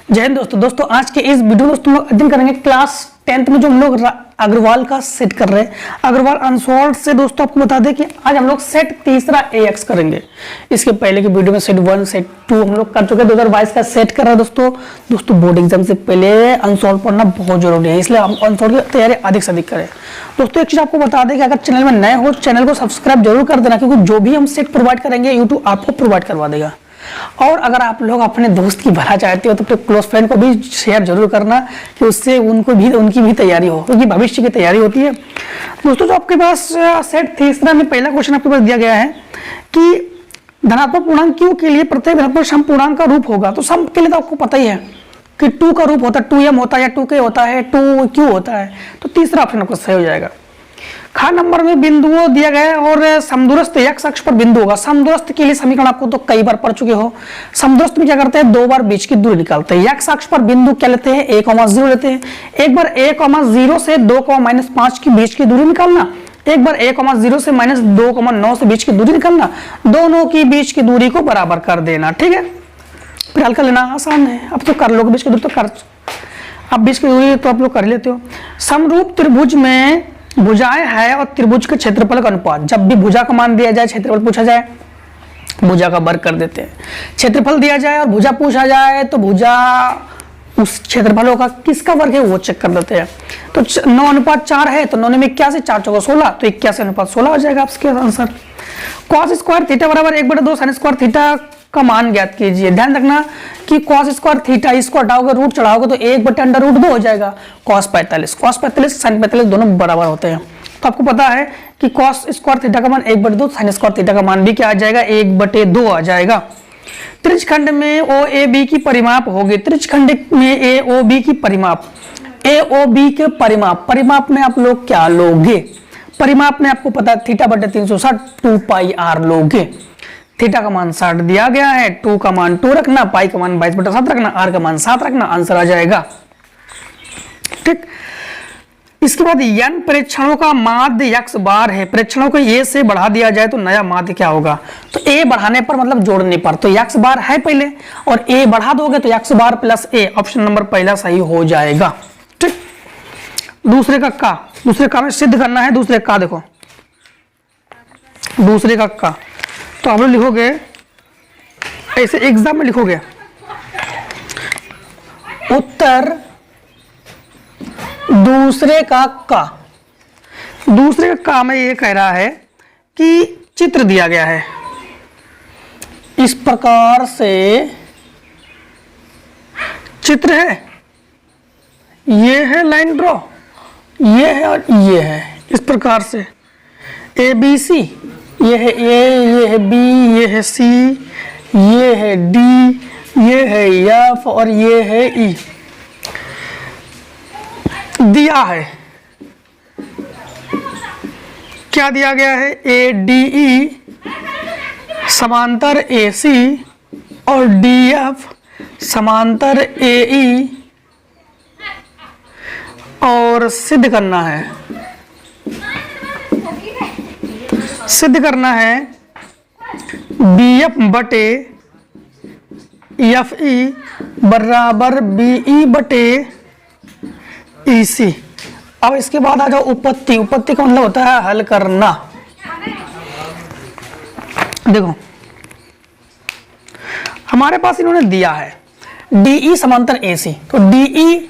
जय हिंद दोस्तों आज के इस वीडियो में दोस्तों लोग अध्ययन करेंगे क्लास 10th में जो हम लोग अग्रवाल का सेट कर रहे हैं। अग्रवाल अनसॉल्व्ड से दोस्तों आपको बता दें कि आज हम लोग सेट तीसरा AX करेंगे। इसके पहले की वीडियो में सेट 1 सेट 2 हम लोग कर चुके हैं। 2022 का सेट कर रहे हैं दोस्तों बोर्ड एग्जाम से पहले अनसॉल्व पढ़ना बहुत जरूरी है, इसलिए हम अनसॉल्व की तैयारी अधिक से अधिक करें। दोस्तों एक चीज आपको बता दें कि अगर चैनल में नए हो चैनल को सब्सक्राइब जरूर कर देना, क्योंकि जो भी हम सेट प्रोवाइड करेंगे यूट्यूब आपको प्रोवाइड करवा देगा। और अगर आप लोग अपने दोस्त की भला चाहते हो तो अपने क्लोज फ्रेंड को भी शेयर जरूर करना कि उससे उनकी भी तैयारी हो, क्योंकि भविष्य की तैयारी होती है। दोस्तों जो आपके पास सेट तीसरा में पहला क्वेश्चन आपके पास दिया गया है कि धनात्मक पूर्णांक क्यू के लिए प्रत्येक धनात्मक सम पूर्णांक का रूप होगा। तो सम के लिए तो आपको पता ही है कि 2 का रूप होता है, 2m होता है या 2k होता है, 2q होता है। तो तीसरा ऑप्शन आपको सही हो जाएगा। खा नंबर में बिंदुओं दिया गया है और समदूरस्थ x अक्ष पर बिंदु होगा। समदूरस्थ के लिए समीकरण आपको तो कई बार पढ़ चुके हो। समदूरस्थ में क्या करते हैं, 2 बार बीच की दूरी निकालते हैं। x अक्ष पर बिंदु क्या लेते हैं, a,0 लेते हैं। एक बार a,0 से 2,-5 की बीच की दूरी निकालना, एक बार a,0 से -2,9 से बीच की दूरी निकालना, दोनों की बीच की दूरी को बराबर कर देना। ठीक है, फिर हल कर लेना, आसान है। अब तो कर लोगे बीच की दूरी, तो कर अब बीच की दूरी तो आप लोग कर लेते हो। समरूप त्रिभुज में भुजाएं है और त्रिभुज के क्षेत्रफल का अनुपात। जब भी भुजा का मान दिया जाए, क्षेत्रफल पूछा जाए, भुजा का वर्ग कर देते हैं। क्षेत्रफल दिया जाए और भुजा पूछा जाए तो भुजा उस क्षेत्रफलों का किसका वर्ग है वो चेक कर देते हैं। तो 9:4 है तो 9 में 81, 4 चौका 16, तो 81:16 हो जाएगा आपका आंसर। cos स्क्वायर थीटा बराबर 1/2 sin स्क्वायर थीटा का मान ज्ञात कीजिए। ध्यान रखना कि cos स्क्वायर थीटा इसको हटाओगे, रूट चढ़ाओगे तो 1/√2 हो जाएगा। cos 45 sin 45 दोनों बराबर होते हैं। तो आपको पता है कि cos स्क्वायर थीटा का मान 1/2, sin स्क्वायर थीटा का मान भी क्या आ जाएगा, 1/2 आ जाएगा। त्रिज्यखंड में OAB की परिमाप होगी। त्रिज्यखंड में AOB की परिमाप, AOB के परिमाप में आप लोग क्या लोगे, परिमाप में आपको पता है θ/360 2πr लोगे। थीटा का मान 60 दिया गया है, 2 का मान 2 रखना, पाई का मान 22/7 रखना, r का मान 7 रखना, आंसर आ जाएगा। ठीक, इसके बाद n प्रेक्षणों का माध्य x बार है। प्रेक्षणों को a से बढ़ा दिया जाए तो नया माध्य क्या होगा, तो a बढ़ाने पर मतलब जोड़ने पर, तो x बार है पहले और a बढ़ा दोगे तो x bar plus a, option number पहला सही हो जाएगा। ठीक, दूसरे का में सिद्ध करना है। दूसरे का देखो, दूसरे का तो आप लोग लिखोगे ऐसे, एग्जाम में लिखोगे उत्तर दूसरे का में ये कह रहा है कि चित्र दिया गया है इस प्रकार से, चित्र है, ये है लाइन ड्रॉ, ये है और ये है, इस प्रकार से ABC, ये है A, ये है B, ये है C, ये है D, ये है F और ये है E दिया है। क्या दिया गया है, ADE समांतर AC और DF समांतर AE, और सिद्ध करना है BF/FE बराबर BE/EC। अब इसके बाद आ जाओ उपपत्ति का मतलब होता है हल करना। देखो हमारे पास इन्होंने दिया है DE समांतर AC, तो DE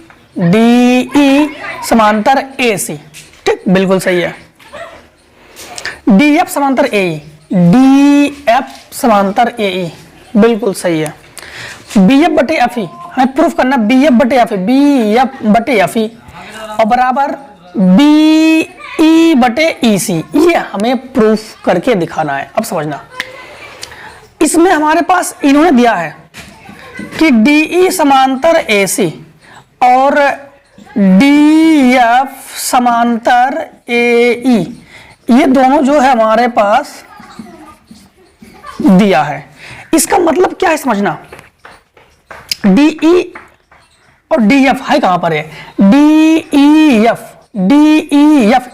समांतर AC, ठीक, बिल्कुल सही है। DF समांतर AE, DF समांतर AE, बिल्कुल सही है। BF/FE हमें प्रूफ करना, BF/FE और बराबर BE/EC, ये हमें प्रूफ करके दिखाना है। अब समझना, इसमें हमारे पास इन्होंने दिया है कि DE समांतर AC और DF समांतर AE, ये दोनों जो है हमारे पास दिया है। इसका मतलब क्या है समझना, DE और DF है कहां पर है, DEF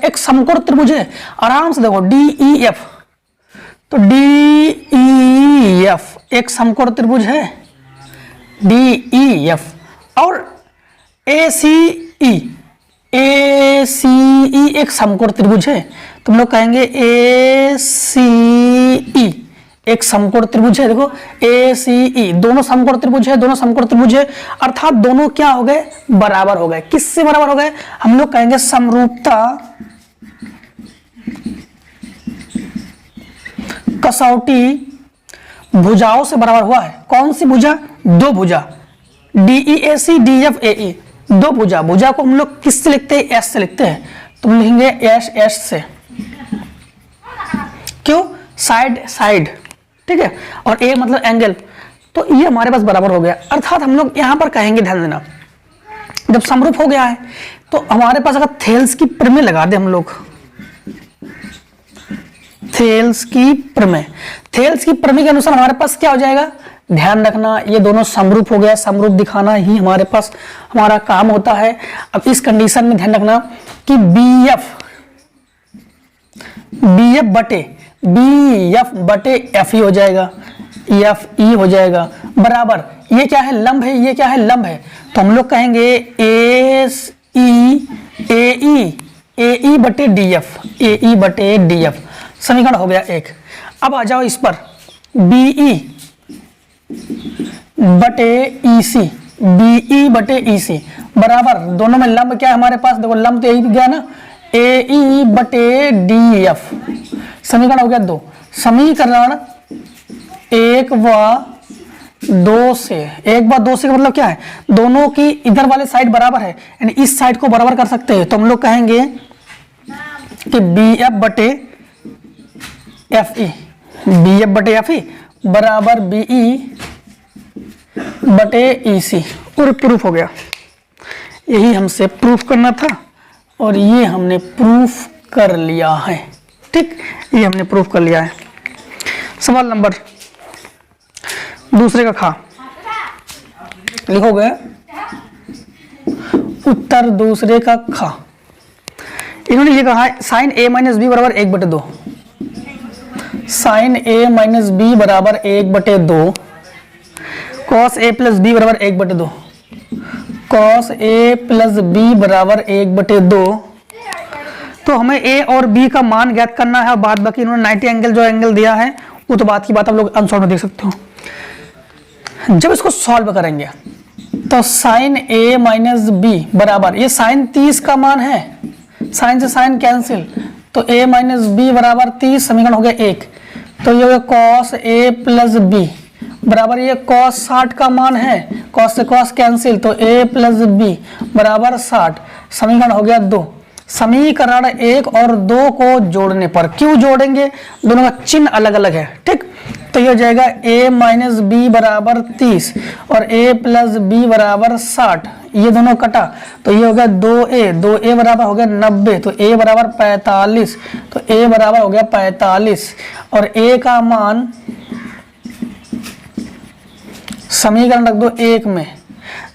एक समकोण त्रिभुज है। आराम से देखो DEF, तो DEF एक समकोण त्रिभुज है DEF, और ACE एक समकोण त्रिभुज है, तो हम लोग कहेंगे ACE एक समकोण त्रिभुज है। देखो ACE दोनों समकोण त्रिभुज है, दोनों समकोण त्रिभुज है, अर्थात दोनों क्या हो गए, बराबर हो गए। किससे बराबर हो गए, हम लोग कहेंगे समरूपता कसौटी भुजाओं से बराबर हुआ है। कौन सी भुजा, दो भुजा DEAC DFAE, दो भुजा। भुजा को हम लोग किससे लिखते हैं, S से लिखते हैं, तो हम लिखेंगे S से। क्यों, साइड साइड, ठीक है, और A मतलब एंगल, तो ये हमारे पास बराबर हो गया। अर्थात हम लोग यहां पर कहेंगे, ध्यान देना, जब समरूप हो गया है तो हमारे पास अगर थेल्स की प्रमेय लगा दे हम लोग, थेल्स की प्रमेय के अनुसार हमारे पास क्या हो जाएगा, ध्यान रखना ये दोनों समरूप हो गया। समरूप दिखाना ही हमारे पास हमारा काम होता है। अब इस कंडीशन में ध्यान रखना कि BF बटे FE हो जाएगा, FE हो जाएगा, बराबर ये क्या है, लंब है, ये क्या है, लंब है, तो हम लोग कहेंगे AE बटे DF, समीकरण हो गया एक। अब आ जाओ इस पर, BE बटे EC बराबर, दोनों में लंब क्या है हमारे पास, देखो लंब तो यही गया ना, AE बटे DF, समीकरण हो गया दो। समीकरण 1 व 2 से का मतलब क्या है, दोनों की इधर वाले साइड बराबर है, यानी इस साइड को बराबर कर सकते हैं, तो हम लोग कहेंगे कि BF बटे FE बराबर BE बटे EC, और प्रूफ हो गया। यही हमसे प्रूफ करना था और ये हमने प्रूफ कर लिया है, ठीक, ये हमने प्रूफ कर लिया है। सवाल नंबर दूसरे का खा लिखोगे, उत्तर दूसरे का खा। इन्होंने ये कहा है साइन A माइनस बी बराबर 1/2, साइन A माइनस बी बराबर 1/2, कॉस A प्लस बी बराबर 1/2, कॉस A प्लस बी बराबर 1/2। तो हमें A और B का मान ज्ञात करना है, और बाद बाकी इन्होंने 90 एंगल जो एंगल दिया है वो तो बात की बात आप लोग आंसर में देख सकते हो। जब इसको सॉल्व करेंगे तो साइन A माइनस बी बराबर, ये साइन 30 का मान है, साइन से साइन कैंसिल, तो A माइनस बी बराबर 30, समीकरण हो गया 1। तो ये कॉस A प्लस बी बराबर, ये कॉस 60 का मान है, कॉस से कॉस कैंसिल, तो A प्लस बी बराबर 60, समीकरण हो गया 2। समीकरण 1 और 2 को जोड़ने पर, क्यों जोड़ेंगे, दोनों का चिन्ह अलग अलग है, ठीक, तो ये हो जाएगा A माइनस बी बराबर 30 और A प्लस बी बराबर 60, ये दोनों कटा, तो ये हो गया 2A बराबर हो गया 90, तो A बराबर 45, तो A बराबर हो गया 45, और A का मान समीकरण रख दो 1 में,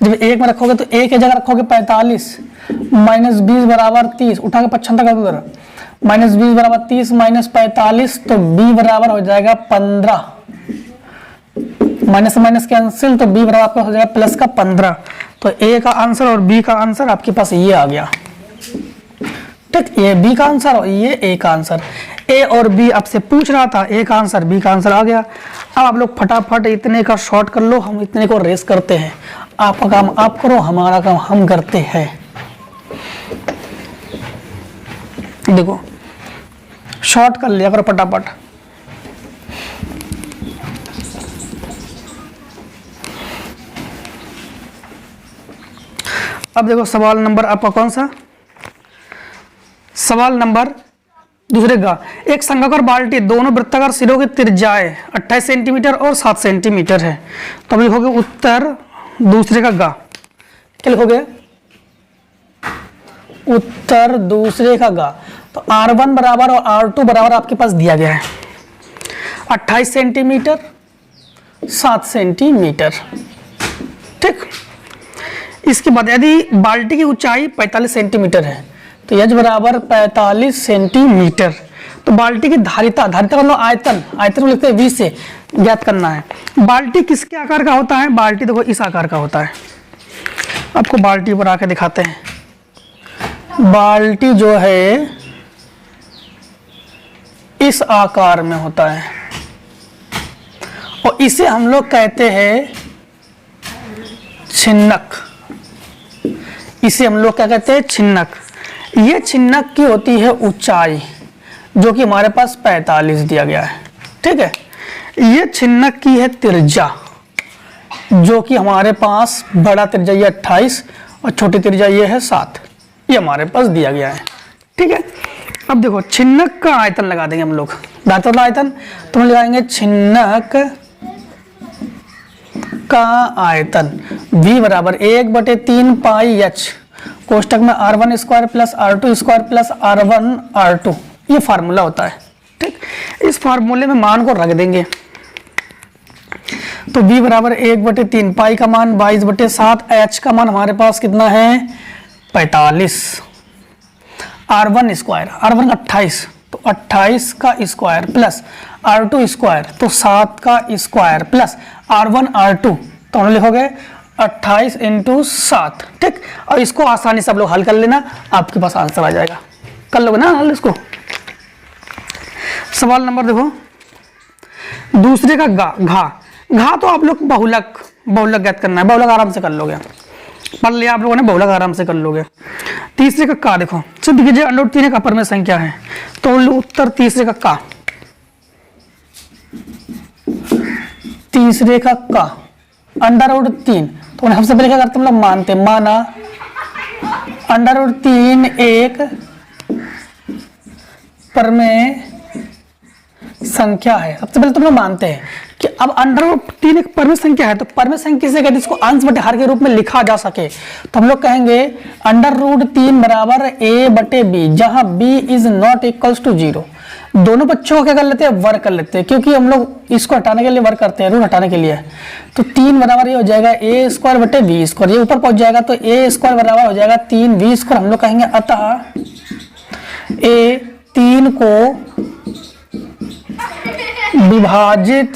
जब 1 में रखोगे तो A की जगह रखोगे 45 माइनस 20 बराबर 30, उठा के 75 कर दो, माइनस 20 बराबर 30 माइनस 45, तो B बराबर हो जाएगा 15, माइनस माइनस कैंसिल, तो B बराबर आपका हो जाएगा प्लस का 15। तो A का आंसर और B का आंसर आपके पास ये आ गया, ठीक, ये B का आंसर और ये A का आंसर। A और B आपसे पूछ रहा था, A का आंसर B का आंसर आ गया। अब आप लोग फटाफट इतने का शॉर्ट कर लो, हम इतने को रेस करते हैं, आपका काम आप करो, हमारा काम हम करते हैं। देखो शॉर्ट कर लिया करो फटाफट। अब देखो सवाल नंबर आपका कौन सा, सवाल नंबर दूसरे का, एक संघाकार बाल्टी दोनों वृत्ताकार सिरों की त्रिज्याएं 28 सेंटीमीटर और 7 सेंटीमीटर है, तो अब लिखोगे उत्तर दूसरे का गा, क्या लिखोगे, उत्तर दूसरे का गा। तो R1 बराबर और R2 बराबर आपके पास दिया गया है 28 सेंटीमीटर 7 सेंटीमीटर, ठीक। इसके बाद यदि बाल्टी की ऊंचाई 45 सेंटीमीटर है तो यज बराबर 45 सेंटीमीटर, तो बाल्टी की धारिता मतलब आयतन को लिखते हैं V से ज्ञात करना है। बाल्टी किसके आकार का होता है, बाल्टी देखो इस आकार का होता है, आपको बाल्टी पर आके दिखाते हैं। बाल्टी जो है इस आकार में होता है और इसे हम लोग कहते हैं छिन्नक। इसे हम लोग क्या कहते हैं? छिन्नक। ये छिन्नक की होती है ऊंचाई, जो कि हमारे पास 45 दिया गया है, ठीक है। ये छिन्नक की है त्रिज्या, जो कि हमारे पास बड़ा त्रिज्या ये 28 और छोटी त्रिज्या ये है 7, ये हमारे पास दिया गया है, ठीक है। अब देखो छिन्नक का आयतन लगा देंगे हम लोग। दांतों आयतन तो हम लगाएंगे छिन्नक का आयतन V बराबर 1/3 पाई h कोष्टक में R1 square plus R2 square plus R1 R2, ये फार्मूला होता है, ठीक। इस फार्मूले में मान को रख देंगे तो V बराबर 1/3 पाई का मान 22/7, h का मान हमारे पास कितना है 45, R1 स्क्वायर, R1 28 तो 28 का स्क्वायर प्लस R2 स्क्वायर तो 7 का स्क्वायर प्लस R1 R2 तो हम लिखोगे 28 × 7, ठीक। और इसको आसानी से आप लोग हल कर लेना, आपके पास आंसर आ जाएगा। कर लोगे ना हल इसको। सवाल नंबर देखो दूसरे का घा तो आप लोग बहुलक ज्ञात करना है। बहुलक आराम से कर लोगे, पढ़ लिया आप लोगों ने, बहुलक आराम से कर लोगे। तीसरे का का देखो सिद्ध कीजिए √3 एक अपर में संख्या है, तो उत्तर तीसरे का का। तीसरे का का √3 तो सबसे पहले क्या करते हम लोग मानते, माना √3 एक परमेय संख्या है। सबसे पहले तुम लोग मानते हैं कि अब √3 एक परमेय संख्या है, तो परमेय संख्या से अगर इसको अंश बटे हर के रूप में लिखा जा सके तो हम लोग कहेंगे √3 बराबर a/b, जहां b is not equals to 0। दोनों बच्चों को क्या कर लेते हैं, वर्ग कर लेते हैं, क्योंकि हम लोग इसको हटाने के लिए वर्ग करते हैं, रूट हटाने के लिए। तो 3 बराबर ये हो जाएगा a² बटे b², ये ऊपर पहुंच जाएगा तो a² बराबर हो जाएगा 3b²। हम लोग कहेंगे अतः a 3 को विभाजित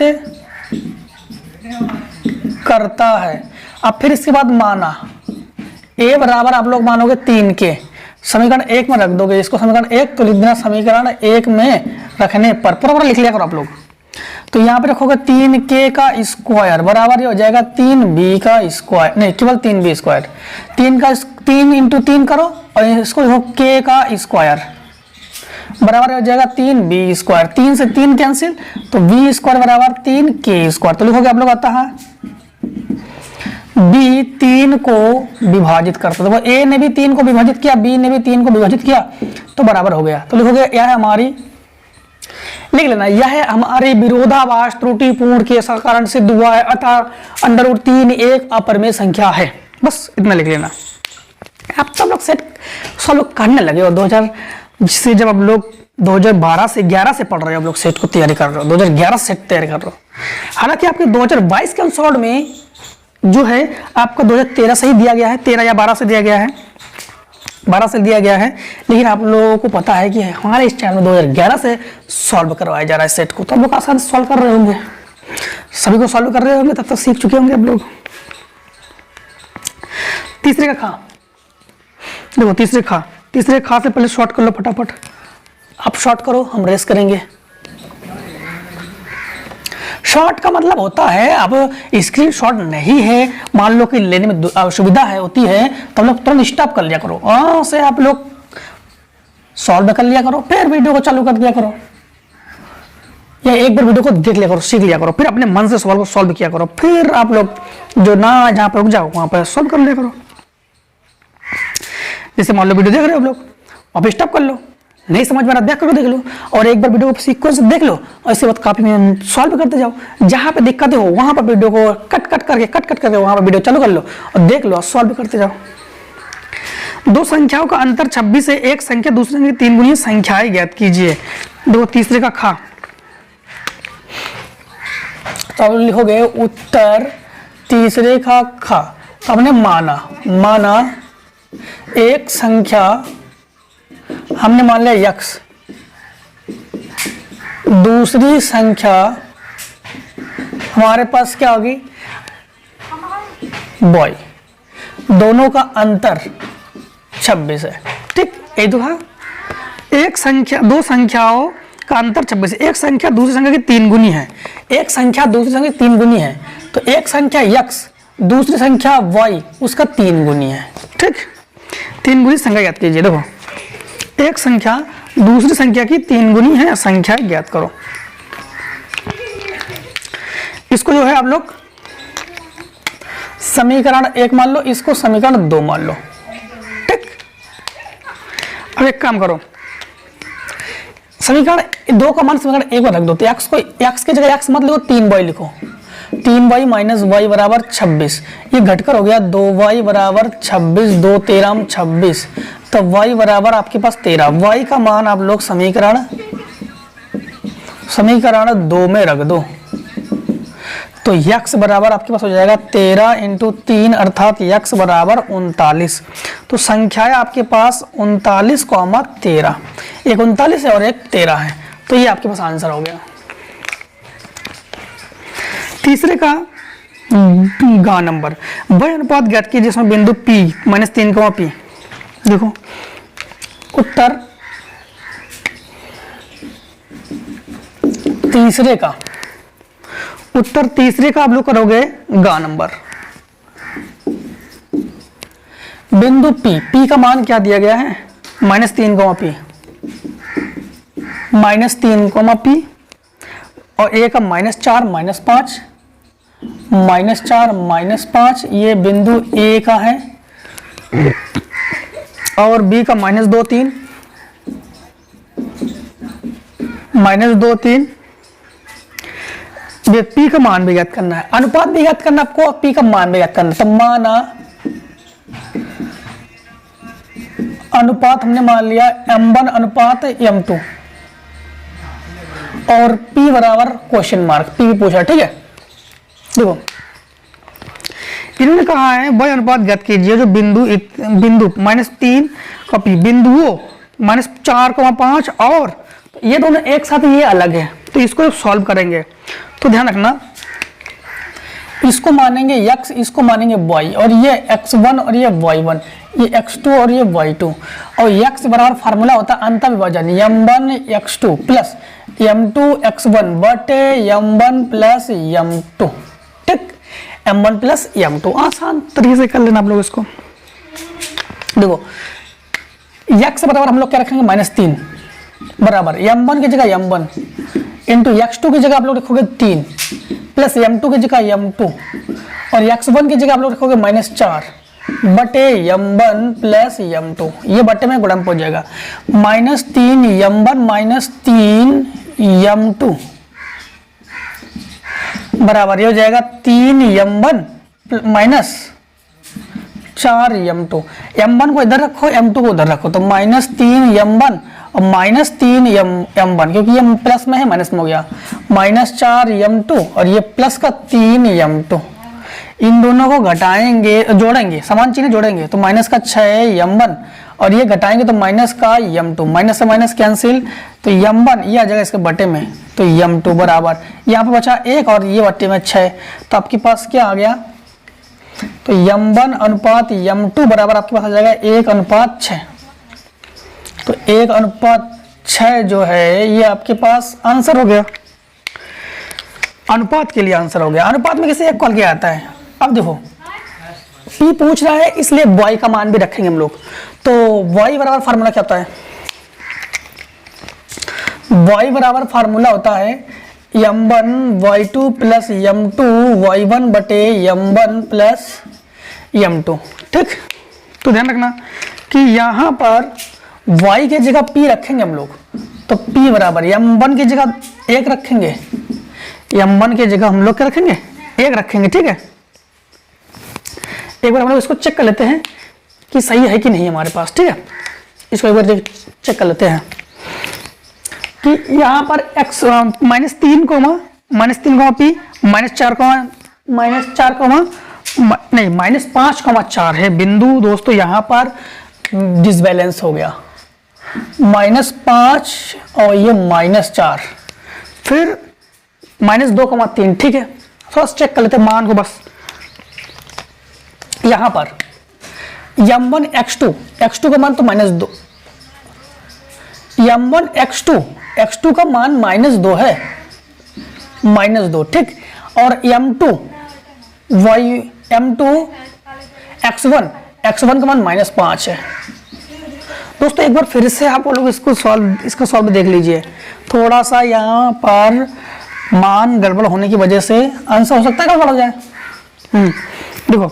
करता है। अब फिर इसके बाद माना a बराबर आप लोग मानोगे 3 के, समीकरण 1 में रख दोगे इसको, समीकरण 1 तो लिख देना समीकरण 1 में रखने पर पूरा पूरा लिख लिया करो आप लोग। तो यहाँ पे रखोगे 3k का स्क्वायर बराबर ये हो जाएगा 3b का स्क्वायर, नहीं केवल 3b²। 3 × 3 करो और इसको लिखो k का स्क्वायर बराबर हो जाएगा 3b²। 3 से 3 कैंसिल तो b² बराबर 3k²। तो लिखोगे आप लोग आता है b 3 को विभाजित करता है, a ने भी 3 को विभाजित किया, b ने भी 3 को विभाजित किया, तो बराबर हो गया। तो लिखोगे यह है हमारी, लिख लेना, यह है हमारी विरोधाभास त्रुटिपूर्ण के कारण सिद्ध हुआ है, अतः √3 एक अपरिमेय संख्या है। बस इतना लिख लेना। अब सब लोग सेट सॉल्व करने लगे और 2000 से जब अब लोग 2012 से 11 से पढ़ रहे हो, आप लोग सेट को तैयारी कर रहे हो, 2011 से सेट तैयारी कर रहे हो। हालांकि आपके 2022 के अनुसार में जो है आपका 2013 से ही दिया गया है, 13 या 12 से दिया गया है, 12 से दिया गया है, लेकिन आप लोगों को पता है कि हमारे इस चैनल में 2011 से सॉल्व करवाया जा रहा है सेट को, तो आप लोग आसान से सॉल्व कर रहे होंगे, सभी को सॉल्व कर रहे होंगे, तब तक सीख चुके होंगे आप लोग। तीसरे का खा देखो, तीसरे खा से पहले शॉर्ट कर लो फटाफट। आप शॉर्ट करो, हम रेस करेंगे। शॉर्ट का मतलब होता है, अब स्क्रीन शॉट नहीं है, मान लो कि लेने में असुविधा है होती है, तो हम लोग तुरंत स्टॉप कर लिया करो, वहां से आप लोग सॉल्व कर लिया करो, फिर वीडियो को चालू कर दिया करो, या एक बार वीडियो को देख लिया करो, सीख लिया करो, फिर अपने मन से सवाल को सॉल्व किया करो, फिर आप लोग जो ना जहां पर रुक जाओ वहां पर सॉल्व कर लिया करो। जैसे मान लो वीडियो देख रहे हो आप लोग, आप स्टॉप कर लो, नहीं समझ में आ रहा देख लो, और एक बार वीडियो को सीक्वेंस देख लो, और इसके बाद कॉपी में सॉल्व करते जाओ। जहां पे दिक्कतें हो वहां पर वीडियो को कट करके वहां पर वीडियो चालू कर लो और देख लो और सॉल्व करते जाओ। दो संख्याओं का अंतर 26 है, एक संख्या दूसरे की 3 गुनी संख्याएं ज्ञात कीजिए। दो तीसरे का खा, तो अब लिखोगे उत्तर तीसरे का खा। तो हमने माना एक संख्या हमने मान लिया x, दूसरी संख्या हमारे पास क्या होगी बॉय। दोनों का अंतर 26 है। ठीक, ये तो है एक संख्या, दो संख्याओं का अंतर 26 है। एक संख्या दूसरी संख्या की 3 गुनी है, एक संख्या दूसरी संख्या की 3 गुनी है, तो एक संख्या x दूसरी संख्या y उसका 3 गुनी है। ठीक, 3 गुनी संख्या ज्ञात कीजिए। देखो एक संख्या दूसरी संख्या की 3 गुनी है, संख्या ज्ञात करो। इसको जो है आप लोग समीकरण 1 मान लो, इसको समीकरण 2 मान लो। ठीक, अब एक काम करो, समीकरण 2 का मान समीकरण 1 में रख दो, तो x को x की जगह x मत लिखो, 3y लिखो। 3y माइनस y बराबर 26, ये घटकर हो गया 2y बराबर 26, 2 13 26, तो y बराबर आपके पास 13। y का मान आप लोग समीकरण 2 में रख दो, तो x बराबर आपके पास हो जाएगा 13 इंटू 3 अर्थात x बराबर 39। तो संख्याएं आपके पास 39, 13, एक 39 है और एक 13 है, तो ये आपके पास आंसर हो गया। तीसरे का गा नंबर वह अनुपात ज्ञात कीजिए जिसमें बिंदु P -3, P। देखो उत्तर तीसरे का, उत्तर तीसरे का आप लोग करोगे गा नंबर। बिंदु P का मान क्या दिया गया है, -3, P, -3, P, और a का -4, -5, -4, -5, ये बिंदु A का है, और B का -2, 3, -2, 3। P का मान भी ज्ञात करना है, अनुपात भी ज्ञात करना आपको, P का मान भी ज्ञात करना। तो माना अनुपात हमने मान लिया m1 अनुपात m2 और P बराबर क्वेश्चन मार्क, P भी पूछा। ठीक है, देखो इन्होंने कहा है वह अनुपात ज्ञात कीजिए जो बिंदु -3 का P, बिंदुओं -4, 5 और ये दोनों एक साथ, ये अलग है, तो इसको सॉल्व करेंगे। तो ध्यान रखना, इसको मानेंगे x, इसको मानेंगे y, और ये x1 और ये y1, ये x2 और ये y2, और x बराबर फार्मूला होता है अंतर विभाजन m1 x2 plus m2 x1 बटे m1 प्लस m2। ठीक, m1 प्लस m2 आसान तरीके से कर लेना आप लोग इसको। देखो x बराबर हम लोग क्या रखेंगे, -3 बराबर m1 की जगह m1 इंटू x2 की जगह आप लोग रखोगे 3 प्लस m2 की जगह m2 और x1 की जगह आप लोग रखोगे -4 बटे m1 प्लस m2, ये बटे में गुणन हो जाएगा। -3 m1 -3 m2 बराबर ये हो जाएगा 3 m1 -4 m2। m1 को इधर रखो, m2 को उधर रखो, तो -3 m1 और -3 m1, क्योंकि ये प्लस में है माइनस में हो गया, -4 m2 और ये प्लस का 3 m2। इन दोनों को घटाएंगे, जोड़ेंगे, समान चिन्ह जोड़ेंगे, तो माइनस का 6 m1 और ये घटाएंगे तो माइनस का m2, माइनस से माइनस कैंसिल, तो m1 ये आ जाएगा इसके बटे में, तो m2 बराबर यहाँ पे बचा 1 और ये बटे में 6, तो आपके पास क्या आ गया, तो m1 अनुपात m2 बराबर आपके पास आ जाएगा 1:6। तो 1:6 जो है ये आपके पास आंसर हो गया, अनुपात के लिए आंसर हो गया। अनुपात में किसे एक कॉल किया जाता है। अब देखो P पूछ रहा है, इसलिए y का मान भी रखेंगे हम लोग। तो y बराबर फार्मूला क्या होता है, y बराबर फार्मूला होता है m1 y2 plus m2 y1 बटे m1 प्लस m2। ठीक, तो ध्यान रखना कि यहाँ पर y के जगह p रखेंगे हम लोग, तो p बराबर m1 की जगह 1 रखेंगे, m1 की जगह हम लोग क्या रखेंगे, 1 रखेंगे। ठीक है, एक बार हम लोग इसको चेक कर लेते हैं कि सही है कि नहीं हमारे पास। ठीक है, इसको एक बार चेक कर लेते हैं कि यहाँ पर x -3 p -5,4 है बिंदु। दोस्तों यहाँ पर डिसबैलेंस हो गया, -5 और ये -4, फिर -2,3। ठीक है, थोड़ा चेक कर लेते हैं मान को। बस यहाँ पर m1 x2 का मान तो -2, m1 x2 का मान -2 है, -2, ठीक। और m2 x1 का मान -5 है। दोस्तों एक बार फिर से आप लोग इसका सॉल्व देख लीजिए, थोड़ा सा यहाँ पर मान गड़बड़ होने की वजह से आंसर हो सकता है गड़बड़ हो जाए। देखो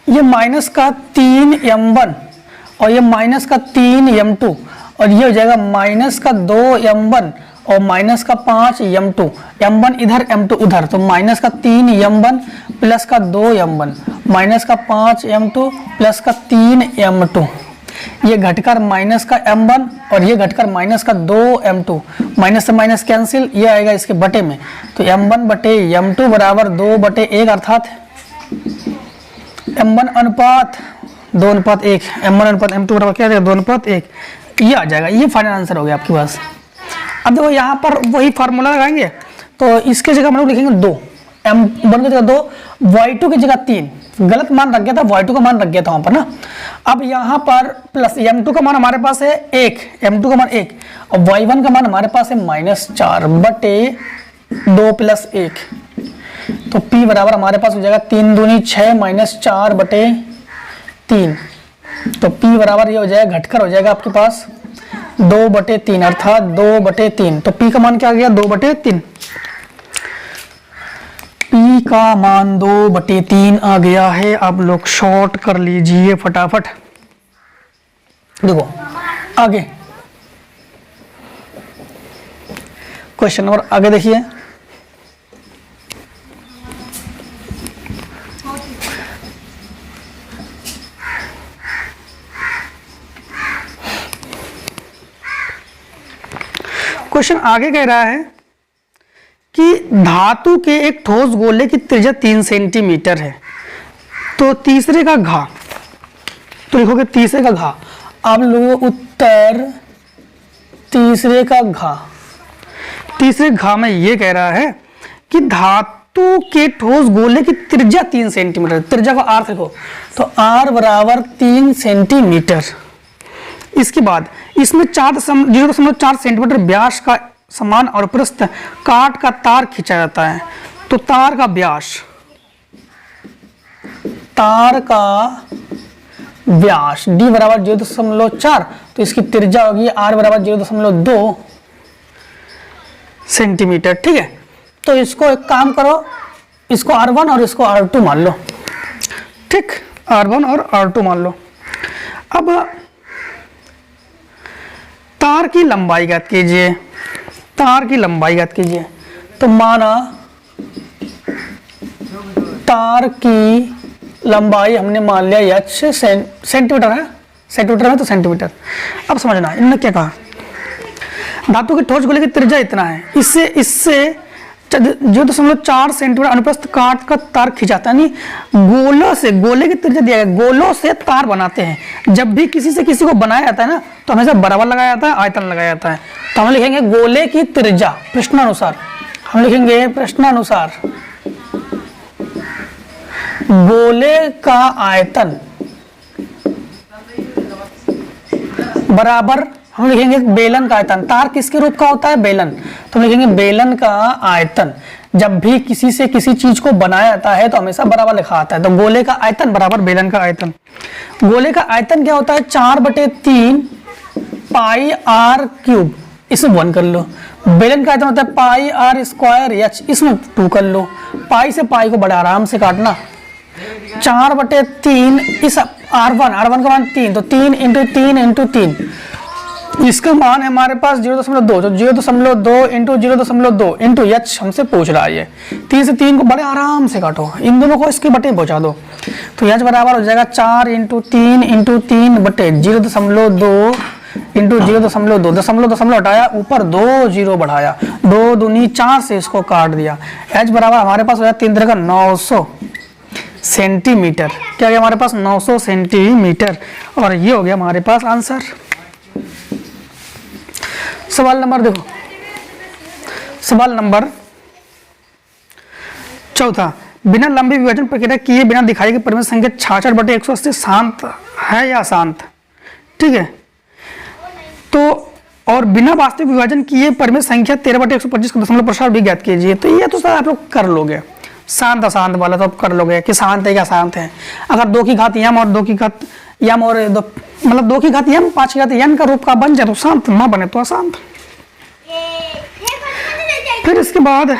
ये -3m1 और ये -3m2 और ये हो जाएगा -2m1 और -5m2, m1 इधर m2 उधर, तो -3m1 plus 2m1 -5m2 plus 3m2, ये घटकर -m1 और ये घटकर -2m2, माइनस से माइनस कैंसिल, ये आएगा इसके बटे में, तो m1 बटे m2 बराबर 2/1, अर्थात m1 अनुपात 2:1, m1 अनुपात m2 बराबर क्या आएगा 2:1, ये आ जाएगा। ये फाइनल आंसर हो गया आपके पास। अब देखो यहाँ पर वही फार्मूला लगाएंगे, तो इसके जगह हम लोग लिखेंगे 2, m1 की जगह 2, y2 की जगह 3, गलत मान रख गया था, y2 का मान रख गया था वहां पर ना। अब यहाँ पर प्लस m2 का मान हमारे पास है 1, m2 का मान 1 और y1 का मान हमारे पास है -4/2 + 1, तो p बराबर हमारे पास हो जाएगा 3 दूनी 6 -4/3, तो p बराबर ये हो जाएगा, घटकर हो जाएगा आपके पास 2/3, अर्थात 2/3, तो p का मान क्या आ गया 2/3, p का मान 2/3 आ गया है। आप लोग शॉर्ट कर लीजिए फटाफट। देखो आगे क्वेश्चन नंबर आगे देखिए, क्वेश्चन आगे कह रहा है कि धातु के एक ठोस गोले की त्रिज्या 3 सेंटीमीटर है, तो तीसरे का घा, तो लिखोगे तीसरे का घा, आप लोगों उत्तर तीसरे का घा। तीसरे घा में ये कह रहा है कि धातु के ठोस गोले की त्रिज्या 3 सेंटीमीटर, त्रिज्या का अर्थ देखो, तो r बराबर 3 सेंटीमीटर। इसके बाद इसमें 0.4 सेंटीमीटर व्यास का समान और प्रस्थ काट का तार खींचा जाता है, तो तार का व्यास d बराबर 0.4, तो इसकी त्रिज्या होगी r बराबर 0.2 सेंटीमीटर, ठीक है। तो इसको एक काम करो, इसको r1 और इसको r2 मान लो, ठीक, r1 और r2 मान लो। अब तार की लंबाई ज्ञात कीजिए, तो माना तार की लंबाई हमने मान लिया h सेंटीमीटर है, सेंटीमीटर में तो सेंटीमीटर। अब समझना इन्होंने क्या कहा, धातु के ठोस गोले की त्रिज्या इतना है, इससे 0.4 सेंटीमीटर अनुप्रस्थ काट का तार खिंचाता, यानी गोले की त्रिज्या दिया गया, गोलों से तार बनाते हैं। जब भी किसी से किसी को बनाया जाता है ना, तो हमेशा बराबर लगाया जाता है, आयतन लगाया जाता है। तो हम लिखेंगे गोले की त्रिज्या प्रश्नानुसार, हम लिखेंगे प्रश्नानुसार गोले का आयतन बराबर, हम लिखेंगे बेलन का आयतन। तार किसके रूप का होता है, बेलन, तो हम लिखेंगे बेलन का आयतन। जब भी किसी से किसी चीज को बनाया जाता है तो हमेशा बराबर लिखा आता है, तो गोले का आयतन बराबर बेलन का आयतन। गोले का आयतन क्या होता है, 4/3 πr³, इसमें 1 कर लो। बेलन का आयतन होता है πr²h, इसमें 2 कर लो। पाई से पाई को बड़ा आराम से काटना, 4/3 इस r1 का मान 3, तो 3 × 3 × 3, इसका मान है हमारे पास 0.2, तो 0.2 × 0.2 × h हमसे पूछ रहा है। 3 से 3 को बड़े आराम से काटो, इन दोनों को इसके बटे पहुंचा दो, तो h बराबर हो जाएगा 4 × 3 × 3 बटे 0.2 × 0.2, दशमलव हटाया, ऊपर 2 0 बढ़ाया, 2 दूनी 4 से इसको काट दिया। h बराबर हमारे पास हो जाएगा 3 का 900 सेंटीमीटर। क्या गया हमारे पास 900 सेंटीमीटर, और ये हो गया हमारे पास आंसर। सवाल नंबर देखो, सवाल नंबर 4, बिना लंबी विभाजन प्रक्रिया किए बिना दिखाई गई परिमित संख्या 66/180 शांत है या अशांत। ठीक है, तो और बिना वास्तविक विभाजन किए परिमित संख्या 13/125 का दशमलव प्रसार भी ज्ञात कीजिए। तो ये तो सर आप लोग कर लोगे, शांत अशांत वाला तो आप कर लोगे कि शांत है या अशांत है। अगर 2 की घात यम और 2 की घात यम और मतलब 2 की घात यम 5 की घात यन का रूप का बन जाए तो शांत, ना बने तो अशांत। फिर इसके बाद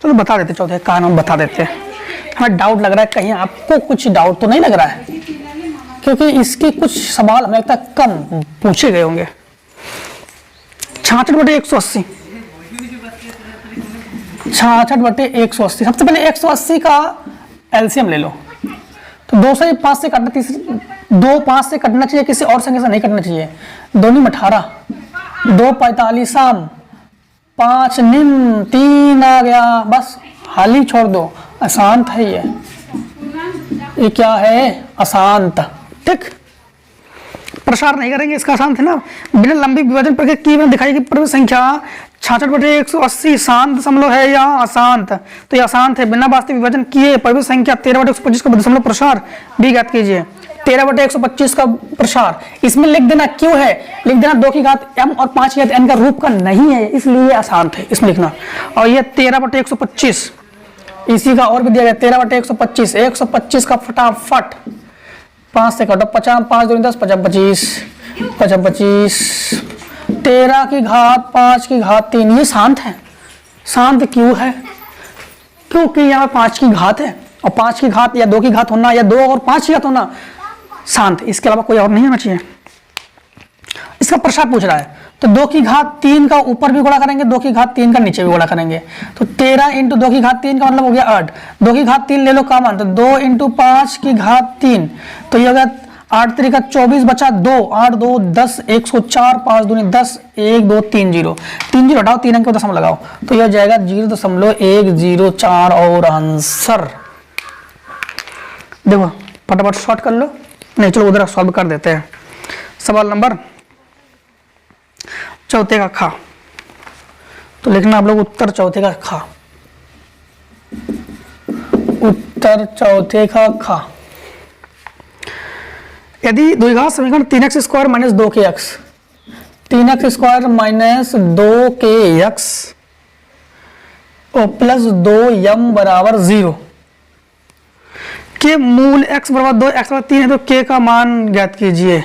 चलो बता देते, चौथे का नाम बता देते हैं। हमें डाउट लग रहा है कहीं आपको कुछ डाउट तो नहीं लग रहा है, क्योंकि इसके कुछ सवाल हमें लगता है कम पूछे गए होंगे। 66/180, 66/180। सबसे पहले 180 का एलसीएम ले लो। तो 2 से 5 से काटना, तीसरी 2 5 से कटना चाहिए, किसी और संख्या से नहीं कटना चाहिए। 2 × 18, 2 45 5 निम 3 आ गया, बस हाल ही छोड़ दो। अशांत है ये क्या है? अशांत। ठीक, प्रसार नहीं करेंगे, इसका अशांत है ना। बिना लंबी विभाजन प्रक्रिया की बिना दिखाई गई परिमित संख्या 66/180 शांत दशमलव है या अशांत। तो ये अशांत है। बिना वास्तविक विभाजन किए परिमित संख्या 13/125 का दशमलव प्रसार भी ज्ञात कीजिए। 13/125 का प्रसार इसमें लिख देना, क्यों है लिख देना, 2 की घात m और 5 की घात n का रूप का नहीं है, इसलिए अशांत है, इसमें लिखना। और ये 13/125 इसी का और भी दिया गया 13/125, 125 का फटाफट 5 से काटो, 50 5 2 10 50 25 50 25, 13 की घात 5 की घात 3, ये शांत है। शांत क्यों है? क्योंकि यहाँ 5 की घात है, और 5 की घात या 2 की घात होना या 2 और 5 की घात होना शांत, इसके अलावा कोई और नहीं होना चाहिए। इसका प्रसार पूछ रहा है, तो 2 की घात 3 का ऊपर भी गुणा करेंगे, 2 की घात 3 का नीचे भी गुणा करेंगे। तो 13 × 2 की घात 3 का मतलब हो गया 8। 2 की घात 3 ले लो कॉमन, तो 2 × 5 की घात 3, तो ये हो गया 8 3 का 24 बचा 2, 8 2 10, 104, 5 दूनी 10, 1 2 3 0, 3 0 हटाओ, 3 अंक का दशमलव लगाओ, तो यह हो जाएगा 0.104। और आंसर देखो फटाफट शॉर्ट कर लो, नहीं चलो उधर सॉल्व कर देते हैं। सवाल नंबर चौथे का खा, तो लिखना आप लोग उत्तर चौथे का खा, उत्तर चौथे का खा। यदि द्विघात समीकरण 3x² - 2kx, 3x² - 2kx और प्लस 2m बराबर 0 के मूल x बराबर 2 x बराबर 3 है तो k का मान ज्ञात कीजिए।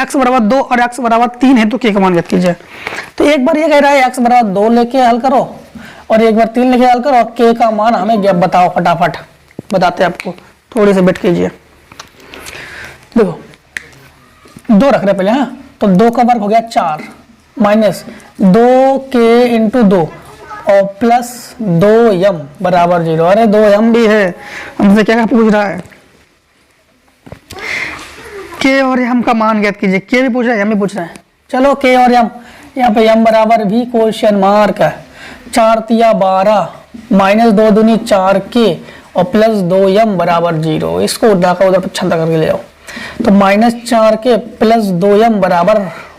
x बराबर 2 और x बराबर 3 है तो k का मान ज्ञात कीजिए। तो एक बार ये कह रहा है x बराबर 2 लेके हल करो और एक बार 3 लेके हल करो, और k का मान हमें ज्ञात बताओ। फटाफट बताते हैं आपको, थोड़ी सी वेट कीजिए। देखो 2 रख रहे पहले, हाँ, तो 2 का वर्ग हो गया 4 माइनस 2k × 2 और प्लस 2m बराबर 0। अरे 2m भी है, हमसे क्या पूछ रहा है? k और m का मान ज्ञात कीजिए। k भी पूछ रहा है, m भी पूछ रहा है। चलो k और m, यहाँ पे m बराबर भी क्वेश्चन मार्क है। 4 तिया 12 माइनस 2 दूनी 4k और प्लस 2m बराबर 0। इसको उधर का उधर छंदा करके ले आओ, तो -4k प्लस 2m बराबर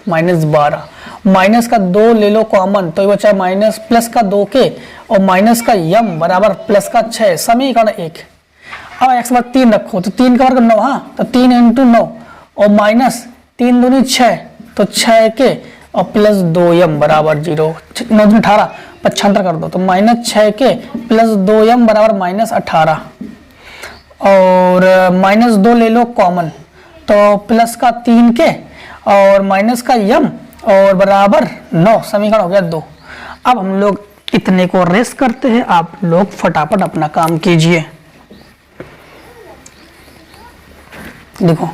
-12। माइनस का 2 ले लो कॉमन, तो ये बचा माइनस प्लस का 2k और माइनस का m बराबर प्लस का 6। समीकरण 1। अब x बराबर 3 रखो, तो 3 का वर्ग 9, हाँ, तो 3 × 9 और माइनस 3 दूनी 6, तो 6k और प्लस 2m बराबर 0। 9 दूनी 18, 75 कर दो, तो -6k प्लस 2m बराबर -18 और -2 ले लो कॉमन, तो प्लस का 3k और माइनस का m और बराबर 9। समीकरण हो गया 2। अब हम लोग इतने को रेस्ट करते हैं, आप लोग फटाफट अपना काम कीजिए। देखो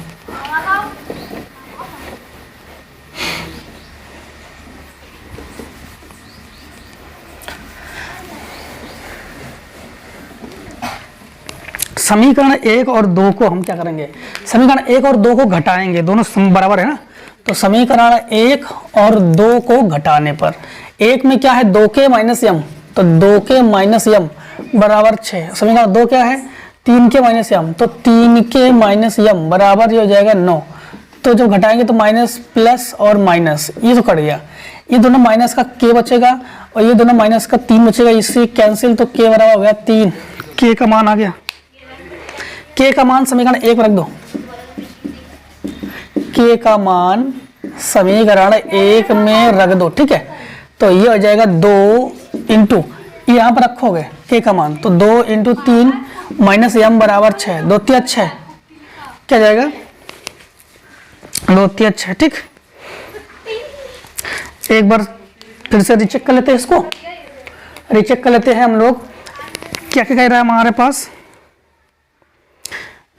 समीकरण 1 और 2 को हम क्या करेंगे? समीकरण 1 और 2 को घटाएंगे, दोनों बराबर है ना। तो समीकरण 1 और 2 को घटाने पर 1 में क्या है 2k - m, तो 2k - m बराबर 6। समीकरण 2 क्या है 3k - m, तो 3k - m बराबर ये हो जाएगा 9। तो जब घटाएंगे तो माइनस प्लस और माइनस ये तो कट गया, ये दोनों माइनस का k बचेगा और ये दोनों माइनस का 3 बचेगा, इससे कैंसिल, तो k बराबर हो गया 3, k के का मान आ गया, के का मान समीकरण 1 में रख दो, के का मान समीकरण 1 में रख दो, ठीक है। तो ये हो जाएगा 2 इंटू यहाँ पर रखोगे के का मान, तो 2 इंटू 3 माइनस m बराबर 6, 2 3 6 क्या जाएगा, 2 3 6, ठीक। एक बार फिर से रिचेक कर लेते हैं, इसको रिचेक कर लेते हैं हम लोग। क्या क्या कह रहा है हमारे पास,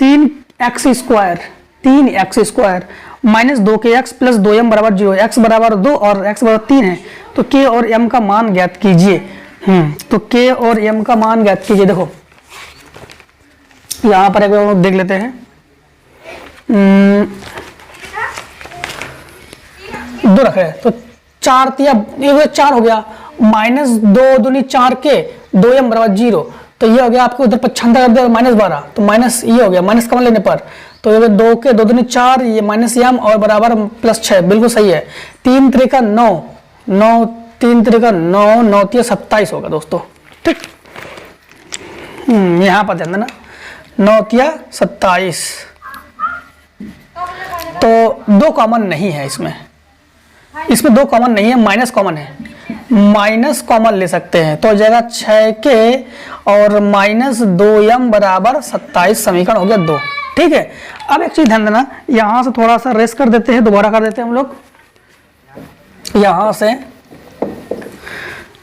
3x square minus 2kx plus 2m बराबर 0, x बराबर 2 और x बराबर 3 है, तो k और m का मान ज्ञात कीजिए। तो k और m का मान ज्ञात कीजिए। देखो यहां पर एक बार हम देख लेते हैं, 2 रखे हैं तो 4 तिया 4 हो गया, माइनस 2 दूनी 4 के 2m बराबर 0, तो ये हो गया आपको उधर 55 कर दिया माइनस 12, तो माइनस ये हो गया, माइनस कमन लेने पर तो ये 2 के 2 दूनी 4, ये माइनस m और बराबर प्लस 6, बिल्कुल सही है। 3 त्रिका 9, 9 3 त्रिका 9, 9 तिया 27 होगा दोस्तों, ठीक। यहाँ पर ध्यान देना, 9 तिया 27, तो 2 कॉमन नहीं है इसमें 2 कॉमन नहीं है, माइनस कॉमन है, माइनस कॉमन ले सकते हैं, तो हो जाएगा 6k और माइनस 2m बराबर 27, समीकरण हो गया 2, ठीक है। अब एक चीज ध्यान देना, यहां से थोड़ा सा रेस कर देते हैं, दोबारा कर देते हैं हम लोग, यहां से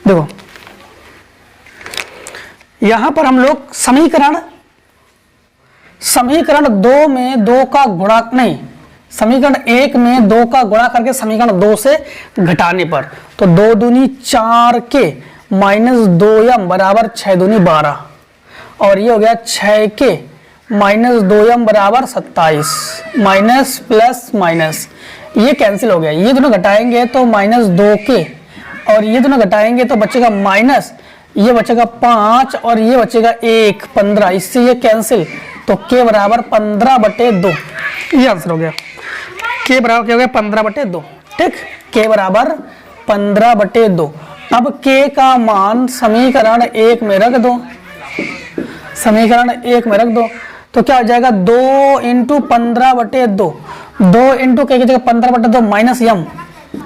देखो, यहां पर हम लोग समीकरण 2 में 2 का गुणा नहीं, समीकरण 1 में 2 का गुणा करके समीकरण 2 से घटाने पर, तो 2 दूनी 4k माइनस 2m बराबर 6 दूनी 12, और ये हो गया 6k माइनस 2m बराबर 27, माइनस प्लस माइनस ये कैंसिल हो गया, ये दोनों घटाएंगे तो माइनस 2k और ये दोनों घटाएंगे तो बचेगा माइनस, ये बचेगा 5 और ये बचेगा 1, 15, इससे ये कैंसिल, तो k बराबर 15/2, ये आंसर हो गया। k बराबर क्या हो गया, 15/2, ठीक। k बराबर 15/2। अब k का मान समीकरण 1 में रख दो, समीकरण 1 में रख दो, तो क्या हो जाएगा 2 इंटू 15/2, 2 इंटू k की जगह 15/2 माइनस m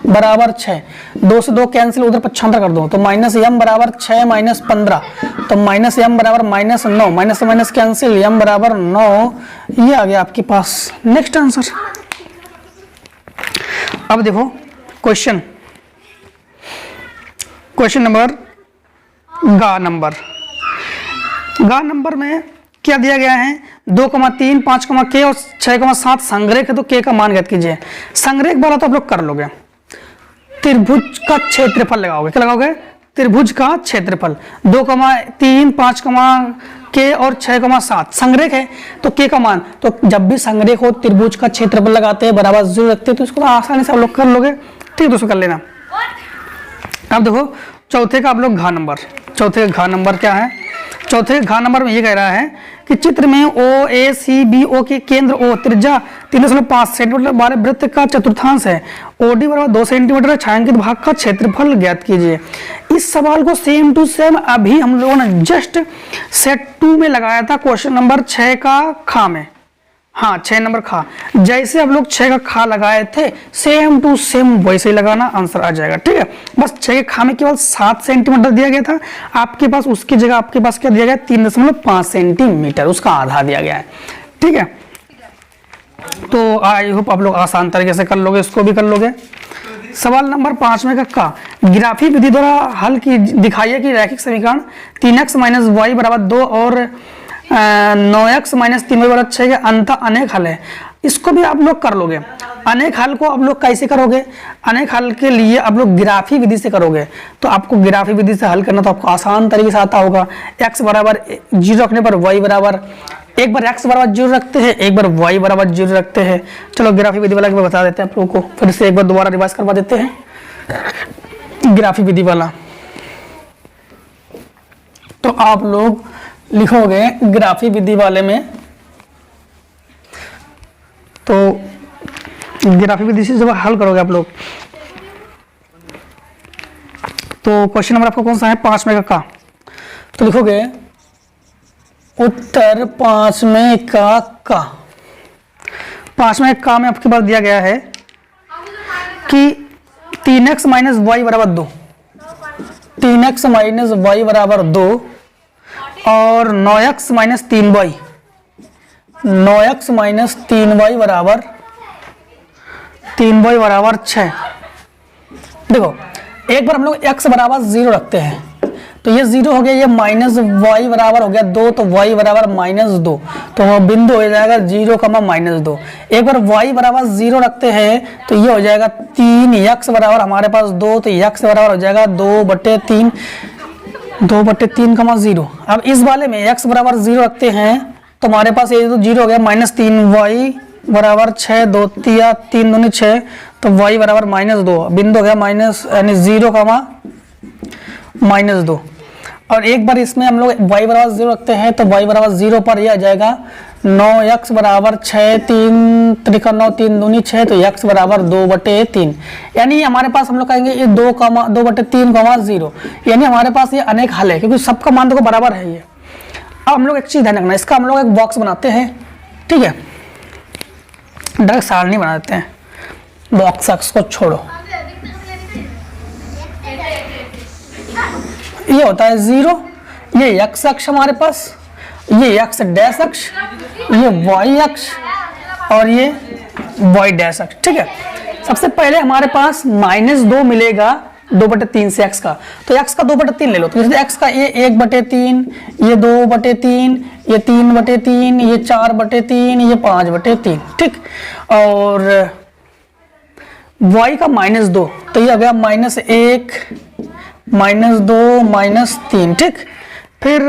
बराबर 6, 2 से 2 कैंसिल, उधर 75 कर दो, तो माइनस m बराबर 6 माइनस 15, तो माइनस m बराबर माइनस 9, माइनस से माइनस कैंसिल, m बराबर 9, ये आ गया आपके पास नेक्स्ट आंसर। अब देखो क्वेश्चन नंबर गा नंबर में क्या दिया गया है, 2,3, 5, k और 6,7 संग्रेख है, तो k का मान ज्ञात कीजिए। संग्रेख वाला तो आप लोग कर लोगे, त्रिभुज का क्षेत्रफल लगाओगे, क्या लगाओगे, त्रिभुज का क्षेत्रफल, 2,3, 5, k और 6,7 संग्रेख है, तो k का मान, तो जब भी संग्रेख हो त्रिभुज का क्षेत्रफल लगाते हैं, बराबर 0 रखते हैं, तो इसको तो आसानी से आप लोग कर लोगे, ठीक, दोस्तों कर लेना। अब देखो चौथे का आप लोग घा नंबर क्या है, चौथे घा नंबर में ये कह रहा है कि चित्र में ओ ए सी बी ओ के केंद्र ओ त्रिज्या 3.5 सेंटीमीटर वाले वृत्त का चतुर्थांश है, ओडी बराबर 2 सेंटीमीटर, छायांकित भाग का क्षेत्रफल ज्ञात कीजिए। इस सवाल को सेम टू सेम अभी हम लोगों ने जस्ट सेट 2 में लगाया था, क्वेश्चन नंबर 6 का खा में, हाँ 6 नंबर खा, जैसे हम लोग 6 का खा लगाए थे सेम टू सेम वैसे ही लगाना, आंसर आ जाएगा, ठीक है। बस 6 के खा में केवल 7 सेंटीमीटर दिया गया था, आपके पास उसकी जगह आपके पास क्या दिया गया, 3.5 सेंटीमीटर, उसका आधा दिया गया है, ठीक है। तो आई होप आप लोग आसान तरीके से कर लोगे, इसको भी कर लोगे। सवाल नंबर 5 में का ग्राफी विधि द्वारा हल की दिखाइए कि रैखिक समीकरण 3x माइनस वाई बराबर 2 और 9x माइनस 3y बराबर 6 के अंत अनेक हल है। इसको भी आप लोग कर लोगे। अनेक हल को आप लोग कैसे करोगे, अनेक हल के लिए आप लोग ग्राफी विधि से करोगे, तो आपको ग्राफी विधि से हल करना तो आपको आसान तरीके से आता होगा। x बराबर 0 रखने पर y बराबर, एक बार x बराबर 0 रखते हैं, एक बार y बराबर 0 रखते हैं। चलो ग्राफी विधि वाला बता देते हैं आप लोगों को, फिर से एक बार दोबारा रिवाइज करवा देते हैं ग्राफी विधि वाला। तो आप लोग लिखोगे ग्राफी विधि वाले में, तो ग्राफी विधि से जब हल करोगे आप लोग, तो क्वेश्चन नंबर आपको कौन सा है, 5 में का, तो लिखोगे उत्तर 5 में का 5 में का में आपके पास दिया गया है कि 3x माइनस वाई बराबर 2, 3x माइनस वाई बराबर 2 और 9x minus 3y, 9x minus 3y बराबर 3y बराबर 6। देखो एक बार हम लोग x बराबर 0 रखते हैं तो ये 0 हो गया, ये माइनस वाई बराबर हो गया 2 तो y बराबर माइनस 2, तो बिंदु हो जाएगा 0 कमा माइनस 2। एक बार y बराबर 0 रखते हैं तो ये हो जाएगा 3, x बराबर हमारे पास 2 तो x बराबर हो जाएगा 2/3, 2/3 कमा 0। अब इस वाले में x बराबर 0 रखते हैं तो हमारे पास ये तो 0 हो गया, माइनस 3y बराबर 6, 2 3 दूनी 6 तो y बराबर माइनस 2, बिंदु हो गया माइनस यानी 0 कमा माइनस 2। और एक बार इसमें हम लोग y बराबर 0 रखते हैं तो y बराबर 0 पर यह आ जाएगा 9x बराबर 6, 3 त्रिका 9 3 दूनी 6 तो x बराबर 2/3, यानी हमारे पास हम लोग कहेंगे ये 2/3, यानी हमारे पास ये अनेक हल है क्योंकि सबका मान देखो बराबर है ये। अब हम लोग एक चीज़ ध्यान रखना, इसका हम लोग एक बॉक्स बनाते हैं, ठीक है, डायरेक्ट सारणी बना देते हैं, बॉक्स अक्स को छोड़ो। ये होता है 0, ये x अक्ष हमारे पास, ये x डैश अक्ष, ये y अक्ष और ये y डैश अक्ष, ठीक है। सबसे पहले हमारे पास -2 मिलेगा 2/3 से x का, तो x का 2/3 ले लो, तो जैसे x का ये 1/3, ये 2/3, ये 3/3, ये 4/3, ये 5/3, ठीक। और y का -2 तो ये आ गया -1, -2, -3, ठीक। फिर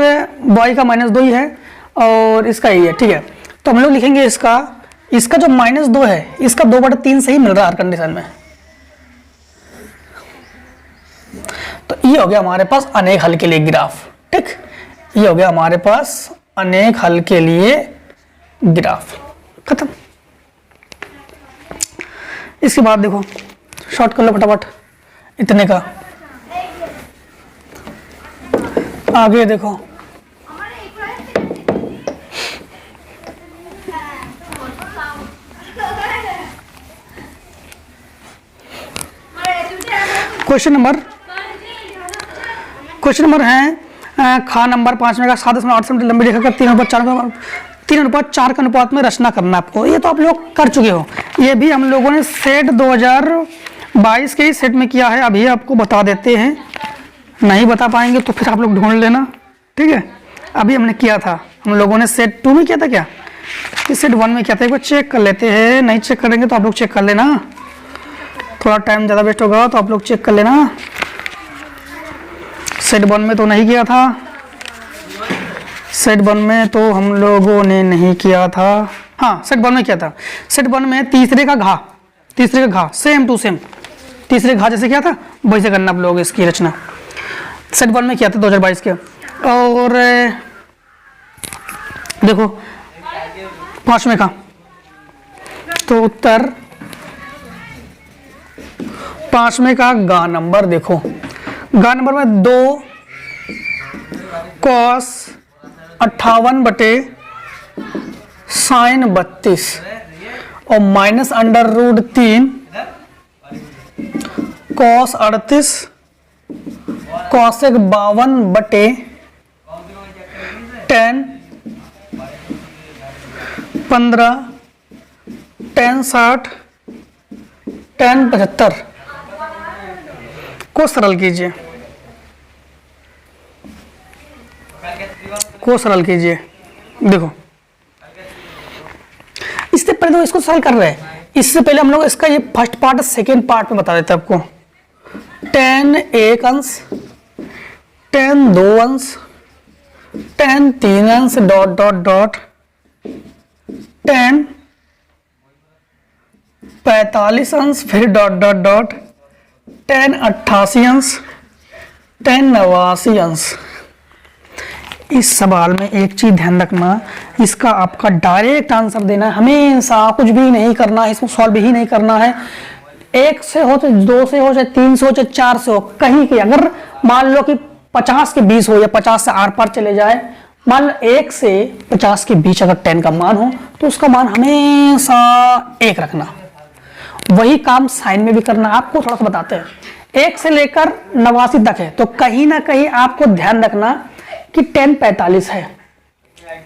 y का -2 ही है और इसका ही है, ठीक है। तो हम लोग लिखेंगे इसका जो -2 है इसका 2/3 से ही मिल रहा है हर कंडीशन में। तो ये हो गया हमारे पास अनेक हल के लिए ग्राफ, ठीक। ये हो गया हमारे पास अनेक हल के लिए ग्राफ, खत्म। इसके बाद देखो शॉर्ट कर लो फटाफट इतने का। आगे देखो क्वेश्चन नंबर है खा नंबर 5 में का 7.8 सेंटीमीटर लंबी रेखा का 3:4 का अनुपात में रचना करना आपको। ये तो आप लोग कर चुके हो, ये भी हम लोगों ने सेट 2022 के ही सेट में किया है। अभी आपको बता देते हैं, नहीं बता पाएंगे तो फिर आप लोग ढूंढ लेना, ठीक है। अभी हमने किया था, हम लोगों ने सेट 2 में किया था क्या, सेट 1 में किया था। एक बार चेक कर लेते हैं, नहीं चेक करेंगे तो आप लोग चेक कर लेना, थोड़ा टाइम ज़्यादा वेस्ट होगा तो आप लोग चेक कर लेना। सेट 1 में तो नहीं किया था, सेट 1 में तो हम लोगों ने नहीं किया था, हाँ सेट 1 में किया था। सेट 1 में तीसरे का घा सेम टू सेम, तीसरे घा जैसे किया था वैसे करना आप लोग इसकी रचना। सेट 1 में किया था 2022 के। और देखो 5 में का तो उत्तर 5 में का गा नंबर देखो, गा नंबर में 2 cos 58/sin 32 और -√3 cos 38 cosec 52/tan 15 tan 60 tan 75 को सरल कीजिए, देखो इससे पहले तो इसको सरल कर रहे हैं, इससे पहले हम लोग इसका ये फर्स्ट पार्ट सेकेंड पार्ट में बता देते हैं आपको। tan 1 अंश, tan 2 अंश, tan 3 अंश tan 45 अंश फिर tan 88 अंश, tan 89 अंश। इस सवाल में एक चीज ध्यान रखना, इसका आपका डायरेक्ट आंसर देना है, हमेशा कुछ भी नहीं करना है, इसको सॉल्व ही नहीं करना है। 1 से हो चाहे 2 से हो चाहे 3 से हो चाहे 4 से हो, कहीं के अगर मान लो कि 50 के 20 हो या 50 से आर पार चले जाए मान लो 1 से 50 के बीच अगर tan का मान हो तो उसका मान हमेशा 1 रखना। वही काम साइन में भी करना, आपको थोड़ा सा बताते हैं। 1 से लेकर 89 तक है तो कहीं ना कहीं आपको ध्यान रखना कि tan 45 है।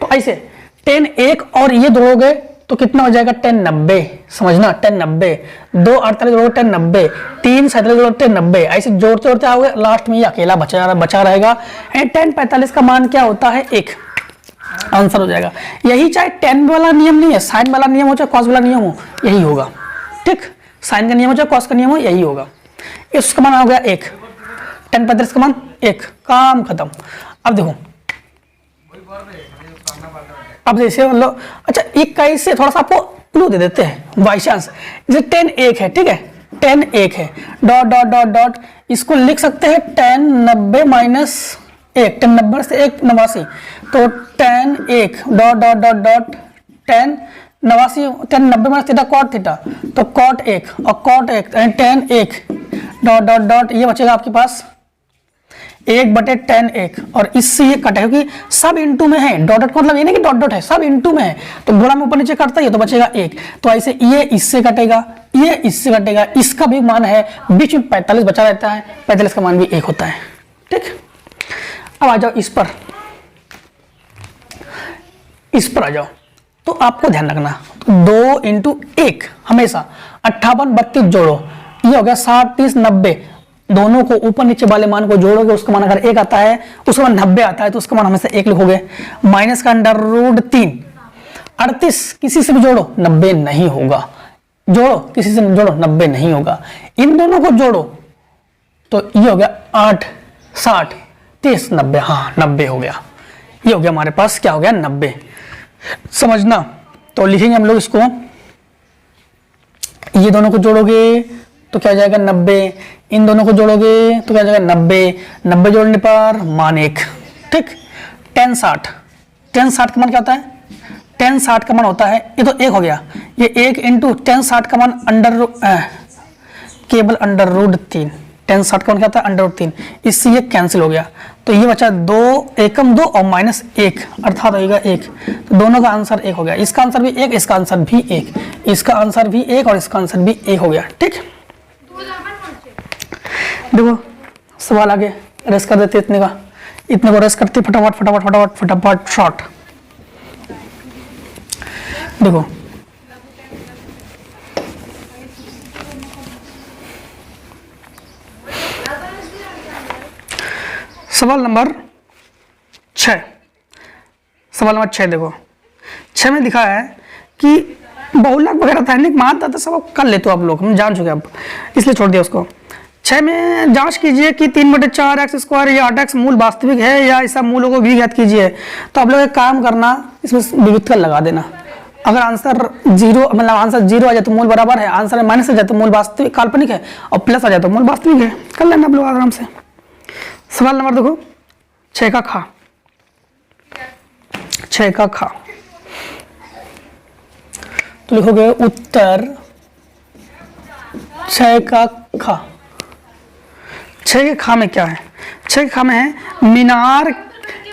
तो ऐसे tan 1 और ये जोड़ोगे तो कितना हो जाएगा tan 90, समझना tan 90, 2 48 जोड़ोगे tan 90, 3 47 जोड़ोगे tan 90, ऐसे जोड़ते जोड़ते आओगे लास्ट में ये अकेला बचा रहेगा। एंड tan 45 का मान क्या होता है 1, आंसर हो जाएगा। यही चाहे tan वाला नियम नहीं है, साइन वाला नियम हो चाहे कॉस वाला नियम हो, यही होगा। ठीक, साइन का नियम हो चाहे कॉस का नियम हो, यही होगा। इसका मान हो गया 1, tan 45 का मान 1, काम खत्म। अब देखो, अब जैसे मतलब अच्छा एक कैसे थोड़ा सा आपको क्लू दे देते हैं बाई चांस। जैसे tan 1 है, ठीक है, tan 1 है, डॉट डॉट डॉट डॉट, इसको लिख सकते हैं tan 90 माइनस 1, tan 90 से 1 89, तो tan 1 dot dot dot dot tan 89, tan 90 minus theta cot theta, तो cot 1 और cot 1 tan 1 dot dot dot, ये बचेगा आपके पास 1/tan 1 और इससे ये कटेगा क्योंकि सब इनटू में है। डॉट डॉट मतलब ये नहीं कि डॉट डॉट है, सब इनटू में है तो गोला में ऊपर नीचे कटता है तो बचेगा 1। तो ऐसे ये इससे कटेगा, ये इससे कटेगा, इसका भी मान है, बीच में 45 बचा रहता है, 45 का मान भी 1 होता है। ठीक, अब आ जाओ इस पर आ जाओ। तो आपको ध्यान रखना 2 × 1 हमेशा 58 32 जोड़ो, ये हो गया 60 30 90, दोनों को ऊपर नीचे वाले मान को जोड़ोगे, उसका मान अगर 1 आता है, उसका मान 90 आता है तो उसका मान हमेशा 1 लिखोगे। माइनस का √3, 38 किसी से भी जोड़ो 90 नहीं होगा, जोड़ो किसी से जोड़ो 90 नहीं होगा। इन दोनों को जोड़ो तो ये हो गया 8 60 30 90, हाँ 90 हो गया। ये हो गया हमारे पास, क्या हो गया 90, समझना। तो लिखेंगे हम लोग इसको, ये दोनों को जोड़ोगे तो क्या हो जाएगा 90, इन दोनों को जोड़ोगे तो क्या हो जाएगा 90, 90 जोड़ने पर मान 1। ठीक, tan 60 का मान क्या होता है, tan 60 का मान होता है, ये तो 1 हो गया, ये 1 × tan 60 का मान केवल √3, tan 60 का मान क्या होता है √3, इससे ये कैंसिल हो गया तो ये बचा 2 एकम 2 और माइनस 1 अर्थात होगा 1, तो दोनों का आंसर 1 हो गया। इसका आंसर भी 1, इसका आंसर भी 1, इसका आंसर भी 1 और इसका आंसर भी 1 हो गया। ठीक, देखो सवाल आगे रेस कर देते, इतने को रेस करते फटाफट फटाफट फटाफट फटाफट शॉर्ट। देखो सवाल नंबर 6, सवाल नंबर 6 देखो, 6 में दिखा है कि बहुलक वगैरह रासायनिक मात्रा तो सब कर लेते हो आप लोग, हम जान चुके अब इसलिए छोड़ दिया उसको। 6 में जांच कीजिए कि 3/4x² या 8x मूल वास्तविक है या ऐसा मूलों को भी ज्ञात कीजिए। तो आप लोग एक काम करना, इसमें विविधता लगा देना। अगर आंसर 0 मतलब आंसर 0 आ जाए तो मूल बराबर है, आंसर माइनस आ जाए तो मूल वास्तविक काल्पनिक है, और प्लस आ जाए तो मूल वास्तविक है। कर लेना आप लोग आराम से। सवाल नंबर देखो 6 का खा, 6 का खा, तो लिखोगे उत्तर 6 का खा। 6 के खा में क्या है, 6 के खा में है मीनार,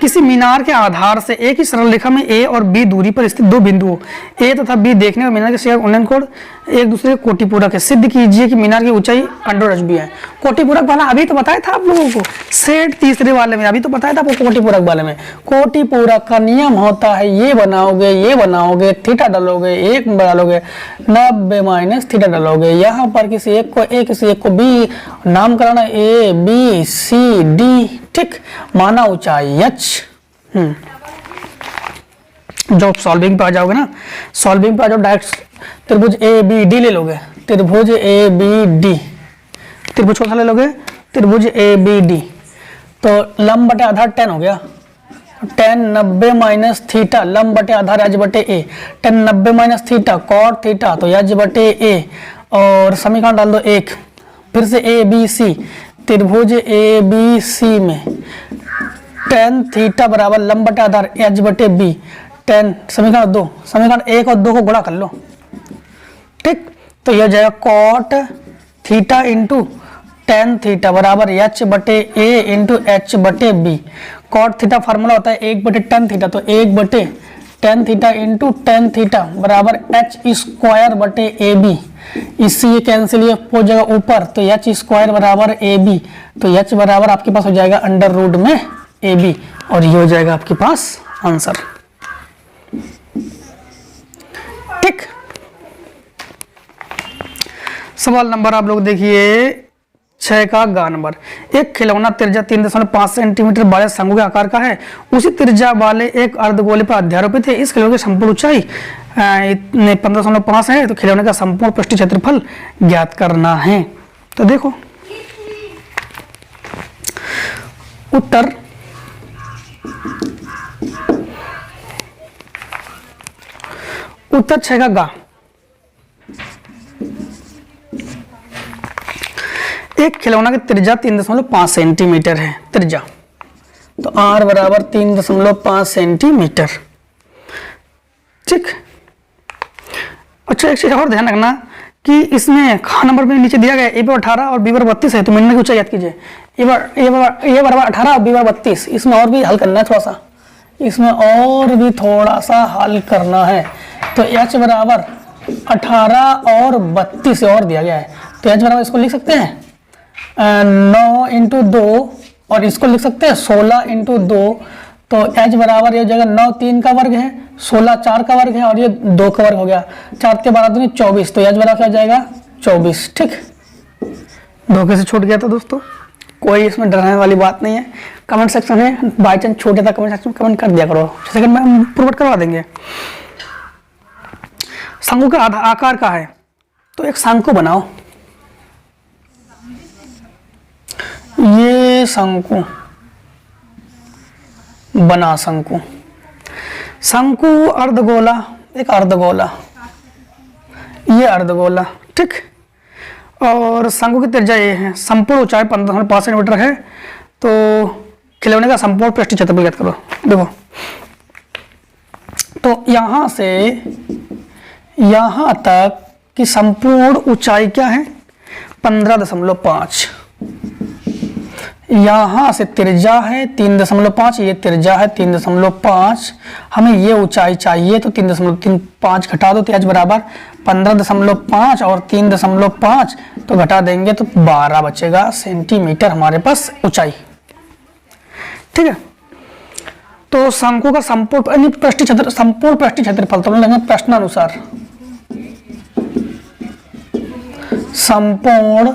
किसी मीनार के आधार से एक ही सरल रेखा में ए और बी दूरी पर स्थित दो बिंदुओं ए तथा बी देखने और मीनार के शेयर उन्नयन कोण एक दूसरे के कोटिपूरक है। सिद्ध कीजिए कि मीनार की ऊंचाई √b है। कोटिपूरक वाला अभी तो बताया था आप लोगों को, सेट तीसरे वाले में अभी तो बताया था आपको। कोटिपूरक वाले में कोटिपूरक का नियम होता है ये बनाओगे थीटा डालोगे, 1 डालोगे 90 माइनस थीटा डालोगे। यहाँ पर किसी एक को ए किसी एक को बी नाम कराना ए बी सी डी, ठीक, माना ऊंचाई h। जब सॉल्विंग पे आ जाओगे ना, सॉल्विंग पे आ जाओ डायरेक्ट त्रिभुज ए बी डी ले लोगे, त्रिभुज ए बी डी, त्रिभुज कौन सा ले लोगे, त्रिभुज ए बी डी। तो लंब बटे आधार 10 हो गया, tan 90 माइनस थीटा लंब बटे आधार h बटे a, tan 90 minus theta cot theta तो h बटे ए, और समीकरण डाल दो 1। फिर से ए बी सी, त्रिभुज ए बी सी में tan थीटा बराबर लंब बटे आधार h बटे बी, tan समीकरण 2, समीकरण 1 और 2 को गुणा कर लो, ठीक। तो यह जाएगा cot theta into tan theta बराबर h बटे a इंटू h बटे बी। कॉट थीटा फार्मूला होता है 1/tan थीटा, तो 1/tan theta into tan theta बराबर h² ए बी। इससे ये कैंसिल, ये हो जाएगा ऊपर, तो h² बराबर ए बी, तो h बराबर आपके पास हो जाएगा अंडर रूट में ए बी, और ये हो जाएगा आपके पास आंसर। ठीक, सवाल नंबर आप लोग देखिए 6 का ग नंबर। एक खिलौना त्रिज्या 3.5 सेंटीमीटर बड़े शंकु के आकार का है, उसी त्रिज्या वाले एक अर्धगोले पर अध्यारोपित है। इस खिलौने की संपूर्ण ऊंचाई 15.5 है, तो खिलौने का संपूर्ण पृष्ठीय क्षेत्रफल ज्ञात करना है। तो देखो उत्तर उत्तर 6 का ग। एक खिलौना की त्रिज्या 3.5 सेंटीमीटर है त्रिज्या, तो r बराबर 3.5 सेंटीमीटर। ठीक, अच्छा एक चीज और ध्यान रखना कि इसमें ख नंबर में नीचे दिया गया ए पर 18 और बी पर 32 है, तो मिलने की ऊंचाई याद कीजिए। ए बराबर 18 और बी बराबर 32, इसमें और भी हल करना है थोड़ा सा, इसमें और भी थोड़ा सा हल करना है। तो h बराबर 18 और 32 और दिया गया है, तो h बराबर इसको लिख सकते हैं 9 इंटू 2, और इसको लिख सकते हैं 16 इंटू 2, तो h बराबर ये हो जाएगा 9 3 का वर्ग है, 16 4 का वर्ग है, और ये 2 का वर्ग हो गया, 4 के 12 दूनी 24, तो h बराबर क्या हो जाएगा 24। ठीक, धोखे से छूट गया था दोस्तों, कोई इसमें डरने वाली बात नहीं है। कमेंट सेक्शन में बाई चांस छूट जाता, कमेंट सेक्शन में कमेंट कर दिया करो, सेकंड में हम प्रूव करवा देंगे। शंकु का आकार का है, तो एक शंकु बनाओ, ये शंकु बना, शंकु शंकु अर्धगोला, एक अर्धगोला, ये अर्धगोला। ठीक, और शंकु की त्रिज्या ये है, संपूर्ण ऊंचाई 15.5 सेंटीमीटर है, तो खिलौने का संपूर्ण पृष्ठीय क्षेत्रफल ज्ञात करो। देखो तो यहां से यहां तक की संपूर्ण ऊंचाई क्या है 15.5, यहां से त्रिज्या है 3.5, ये त्रिज्या है 3.5, हमें ये ऊंचाई चाहिए, तो 3.35 घटा दो, तो h बराबर 15.5 और 3.5, तो घटा देंगे तो 12 बचेगा सेंटीमीटर हमारे पास ऊंचाई। ठीक है, तो शंकु का संपूर्ण पृष्ठीय क्षेत्रफल तो लेंगे प्रश्नानुसार, संपूर्ण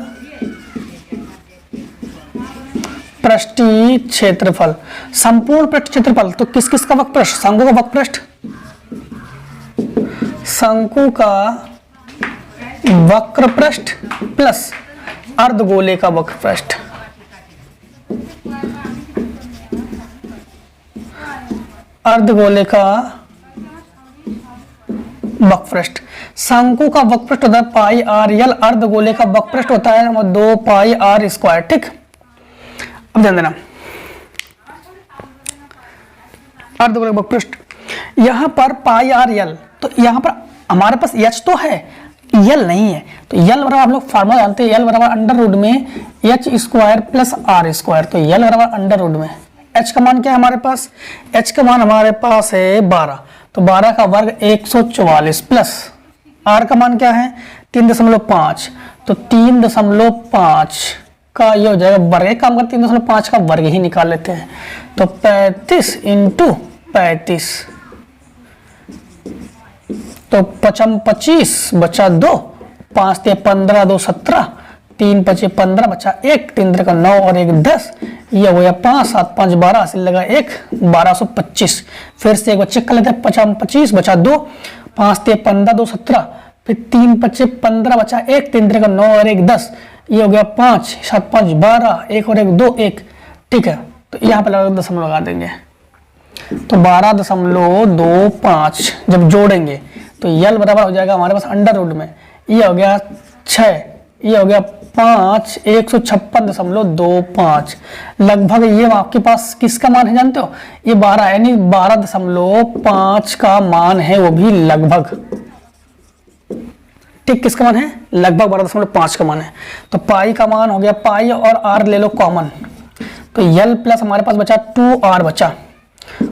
पृष्ठीय क्षेत्रफल, संपूर्ण पृष्ठ क्षेत्रफल, तो किस किस का वक्रपृष्ठ, शंकु का वक्रपृष्ठ, शंकु का वक्रपृष्ठ प्लस अर्धगोले का वक्रपृष्ठ, अर्धगोले का वक्रपृष्ठ। शंकु का वक्रपृष्ठ होता है पाई आर यल, अर्धगोले का वक्रपृष्ठ होता है 2 पाई आर स्क्वायर। ठीक, अब ध्यान देना, अर्धगोले का वक्रपृष्ठ यहां पर पाई आर यल, तो यहां पर हमारे पास h तो है, यल नहीं है, तो यल बराबर हम लोग फार्मूला जानते हैं, यल बराबर अंडर रूट में h² प्लस आर स्क्वायर, तो यल बराबर अंडर रूट में h का मान क्या है हमारे पास, h का मान हमारे पास है 12, तो 12 का वर्ग 144 प्लस r का मान क्या है 3.5, तो 3.5 का ये हो जाएगा वर्ग, एक काम करते 3.5 का वर्ग ही निकाल लेते हैं, तो 35 इंटू 35, तो 25 बचा 2, 5 ते 15 2 17, 3 5 15 बचा 1, 3 3 का 9 और 1 10, ये हो गया 5 7 5 12, हासिल लगा 1 1225। फिर से एक बार चेक कर लेते हैं, 25 बचा 2, 5 ते 15 2 17, फिर 3 5 15 बचा 1, 3 3 का 9 और 1 10, ये हो गया 5 7 5 12, 1 और 1 2 1। ठीक है, तो यहाँ पर दशमलव लगा देंगे, तो 12.25 जब जोड़ेंगे तो यल बराबर हो जाएगा हमारे पास अंडर रूट में, ये हो गया 6, ये हो गया 5, 156.25, लगभग ये आपके पास किसका मान है जानते हो, ये 12 है, यानी 12.5 का मान है, वो भी लगभग। ठीक, किसका मान है, लगभग 12.5 का मान है, तो पाई का मान हो गया, पाई और आर ले लो कॉमन, तो यल प्लस हमारे पास बचा 2r बचा,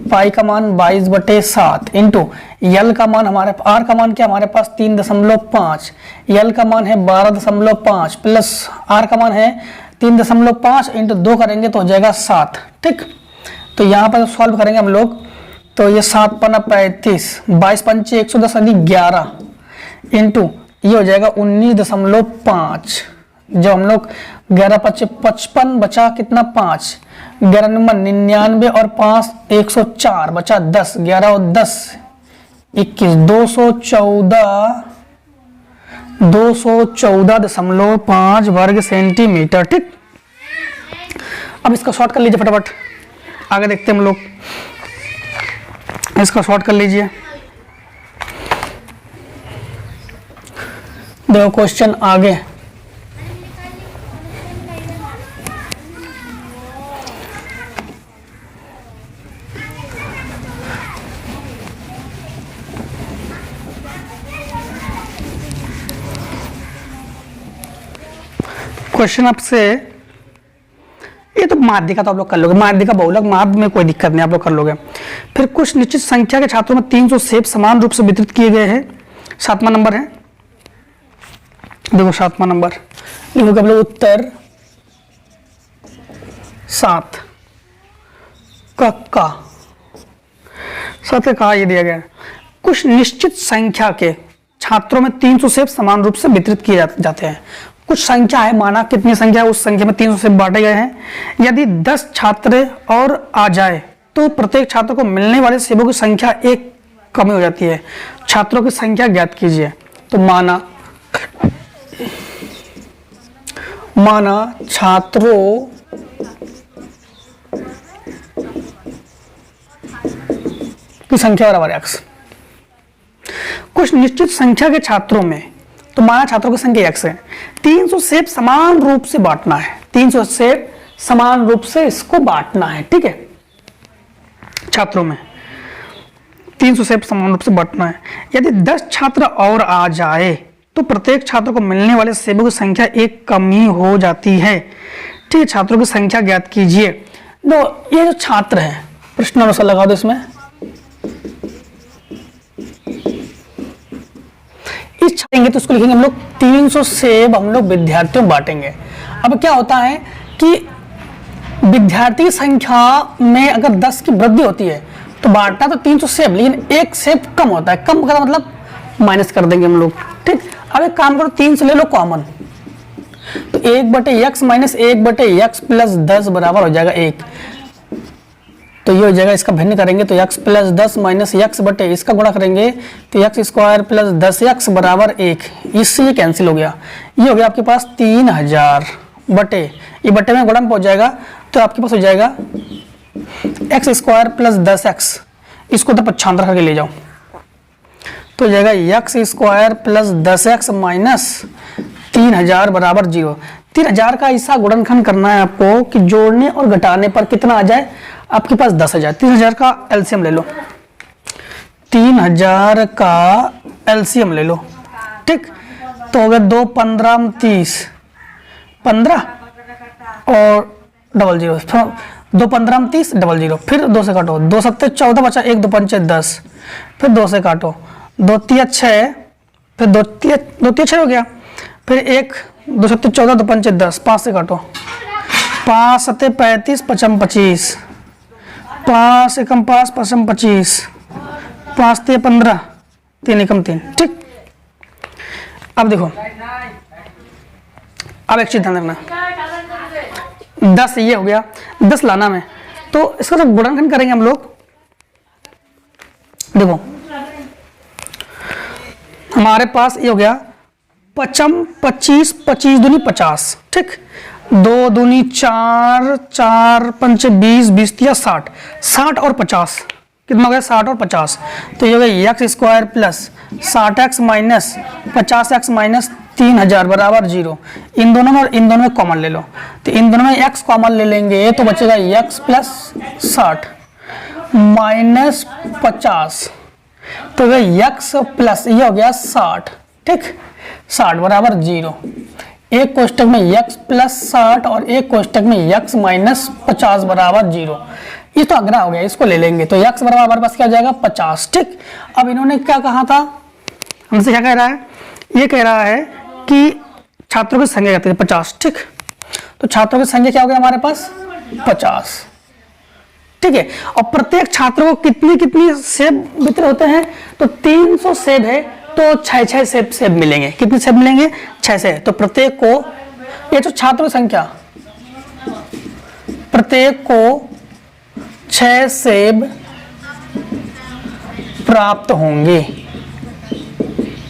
पाई का मान 22/7 इंटू यल का मान हमारे आर का मान क्या हमारे पास 3.5, यल का मान है 12.5 प्लस आर का मान है 3.5 इंटू 2 करेंगे तो हो जाएगा 7। ठीक, तो यहाँ पर सॉल्व करेंगे हम लोग, तो ये 7 पन्ना 35, 22 पंचे 110 यानी 11 इंटू ये हो जाएगा 19.5। जब हम लोग 11 पच्चे 55 बचा कितना 5, 11 नंबर 99 और 5 104 बचा 10, 11 और 10 21, 214.5 वर्ग सेंटीमीटर। ठीक, अब इसका शॉर्ट कर लीजिए फटाफट, आगे देखते हैं हम लोग, इसका शॉर्ट कर लीजिए। देखो क्वेश्चन आगे, क्वेश्चन आपसे, ये तो माध्यिका तो आप लोग कर लोगे, माध्यिका बहुलक माध्य में कोई दिक्कत नहीं, आप लोग कर लोगे। फिर कुछ निश्चित संख्या के छात्रों में 300 सेब समान रूप से वितरित किए गए हैं। 7वां नंबर है, देखो 7वां नंबर लिखोगे आप लोग उत्तर 7 का 7 का ये दिया गया है। कुछ निश्चित संख्या के छात्रों में 300 सेब समान रूप से वितरित किए जाते हैं। कुछ संख्या है, माना कितनी संख्या है, उस संख्या में 300 सेब बांटे गए हैं। यदि 10 छात्र और आ जाए तो प्रत्येक छात्र को मिलने वाले सेबों की संख्या 1 कमी हो जाती है। छात्रों की संख्या ज्ञात कीजिए। तो माना छात्रों की संख्या बराबर x। कुछ निश्चित संख्या के छात्रों में, तो माना छात्रों की संख्या x है, 300 सेब समान रूप से बांटना है, 300 सेब समान रूप से इसको बांटना है। ठीक है, छात्रों में 300 सेब समान रूप से बांटना है। यदि 10 छात्र और आ जाए तो प्रत्येक छात्र को मिलने वाले सेबों की संख्या 1 कमी हो जाती है। ठीक है, छात्रों की संख्या ज्ञात कीजिए। ये जो छात्र है, प्रश्न अनुसार लगा दो इसमें, इस छाएंगे तो उसको लिखेंगे हम लोग 300 सेब हम लोग विद्यार्थियों बांटेंगे। अब क्या होता है कि विद्यार्थी की संख्या में अगर 10 की वृद्धि होती है तो बांटना तो 300 सेब, लेकिन 1 सेब कम होता है। कम का मतलब माइनस कर देंगे हम लोग। ठीक, अब एक काम करो, 300 ले लो कॉमन, तो 1/x माइनस 1/x प्लस 10 बराबर हो जाएगा 1। तो ये हो जाएगा, इसका भिन्न करेंगे तो x प्लस 10 माइनस x बटे इसका गुणा करेंगे तो x स्क्वायर प्लस 10x बराबर 1। इससे ये कैंसिल हो गया, ये हो गया आपके पास 3000 बटे, ये बटे में गुणन पहुंच जाएगा तो आपके पास हो जाएगा x स्क्वायर प्लस 10x, इसको तो 95 करके ले जाओ तो हो जाएगा x square plus 10x minus 3000 बराबर 0। 3000 का ऐसा गुणनखंड करना है आपको कि जोड़ने और घटाने पर कितना आ जाए आपके पास 10,000। 3000 का एलसीएम ले लो, 3000 का एलसीएम ले लो। ठीक, तो हो गया 2 15 30 15 और डबल 0, 2 15 30 डबल 0, फिर 2 से काटो, 2 7 14 बचा, 1 2 5 10, फिर 2 से काटो, 2 3 6, फिर 2 3 6 हो गया, फिर 1 2 7 14 2 5 10, 5 से काटो, 5 7 35 55 25, 5 एकम 5 5 25, 5 3 15, 3 एकम 3। ठीक, अब देखो, अब एक चीज ध्यान रखना, 10 ये हो गया, 10 लाना में, तो इसका जब गुणनखंड करेंगे हम लोग, देखो हमारे पास ये हो गया 55 25 25 दूनी 50। ठीक, 2 दूनी 4 4 5 20 20 या 60 60 और 50 कितना हो गया 60 और 50, तो ये हो गया x square plus 60x minus 50x minus 3000 बराबर 0। इन दोनों में और इन दोनों में कॉमन ले लो, तो इन दोनों में x कॉमन ले लेंगे तो बचेगा x प्लस 60 माइनस 50, तो x प्लस ये हो गया 60। ठीक, 60 बराबर 0। एक कोष्टक में x प्लस 60 और एक कोष्टक में x माइनस 50 बराबर 0। ये तो अग्रा हो गया, इसको ले लेंगे तो x बराबर हमारे पास क्या हो जाएगा 50। ठीक, अब इन्होंने क्या कहा था, हमसे क्या कह रहा है, ये कह रहा है कि छात्रों की संख्या कहते हैं 50। ठीक, तो छात्रों की संख्या क्या हो गया हमारे पास 50। ठीक है, और प्रत्येक छात्र को कितनी कितनी सेब वितरित होते हैं, तो 300 सेब है तो 6 सेब मिलेंगे। कितने सेब मिलेंगे 6 से, तो प्रत्येक को, ये जो छात्रों की संख्या, प्रत्येक को 6 सेब प्राप्त होंगे।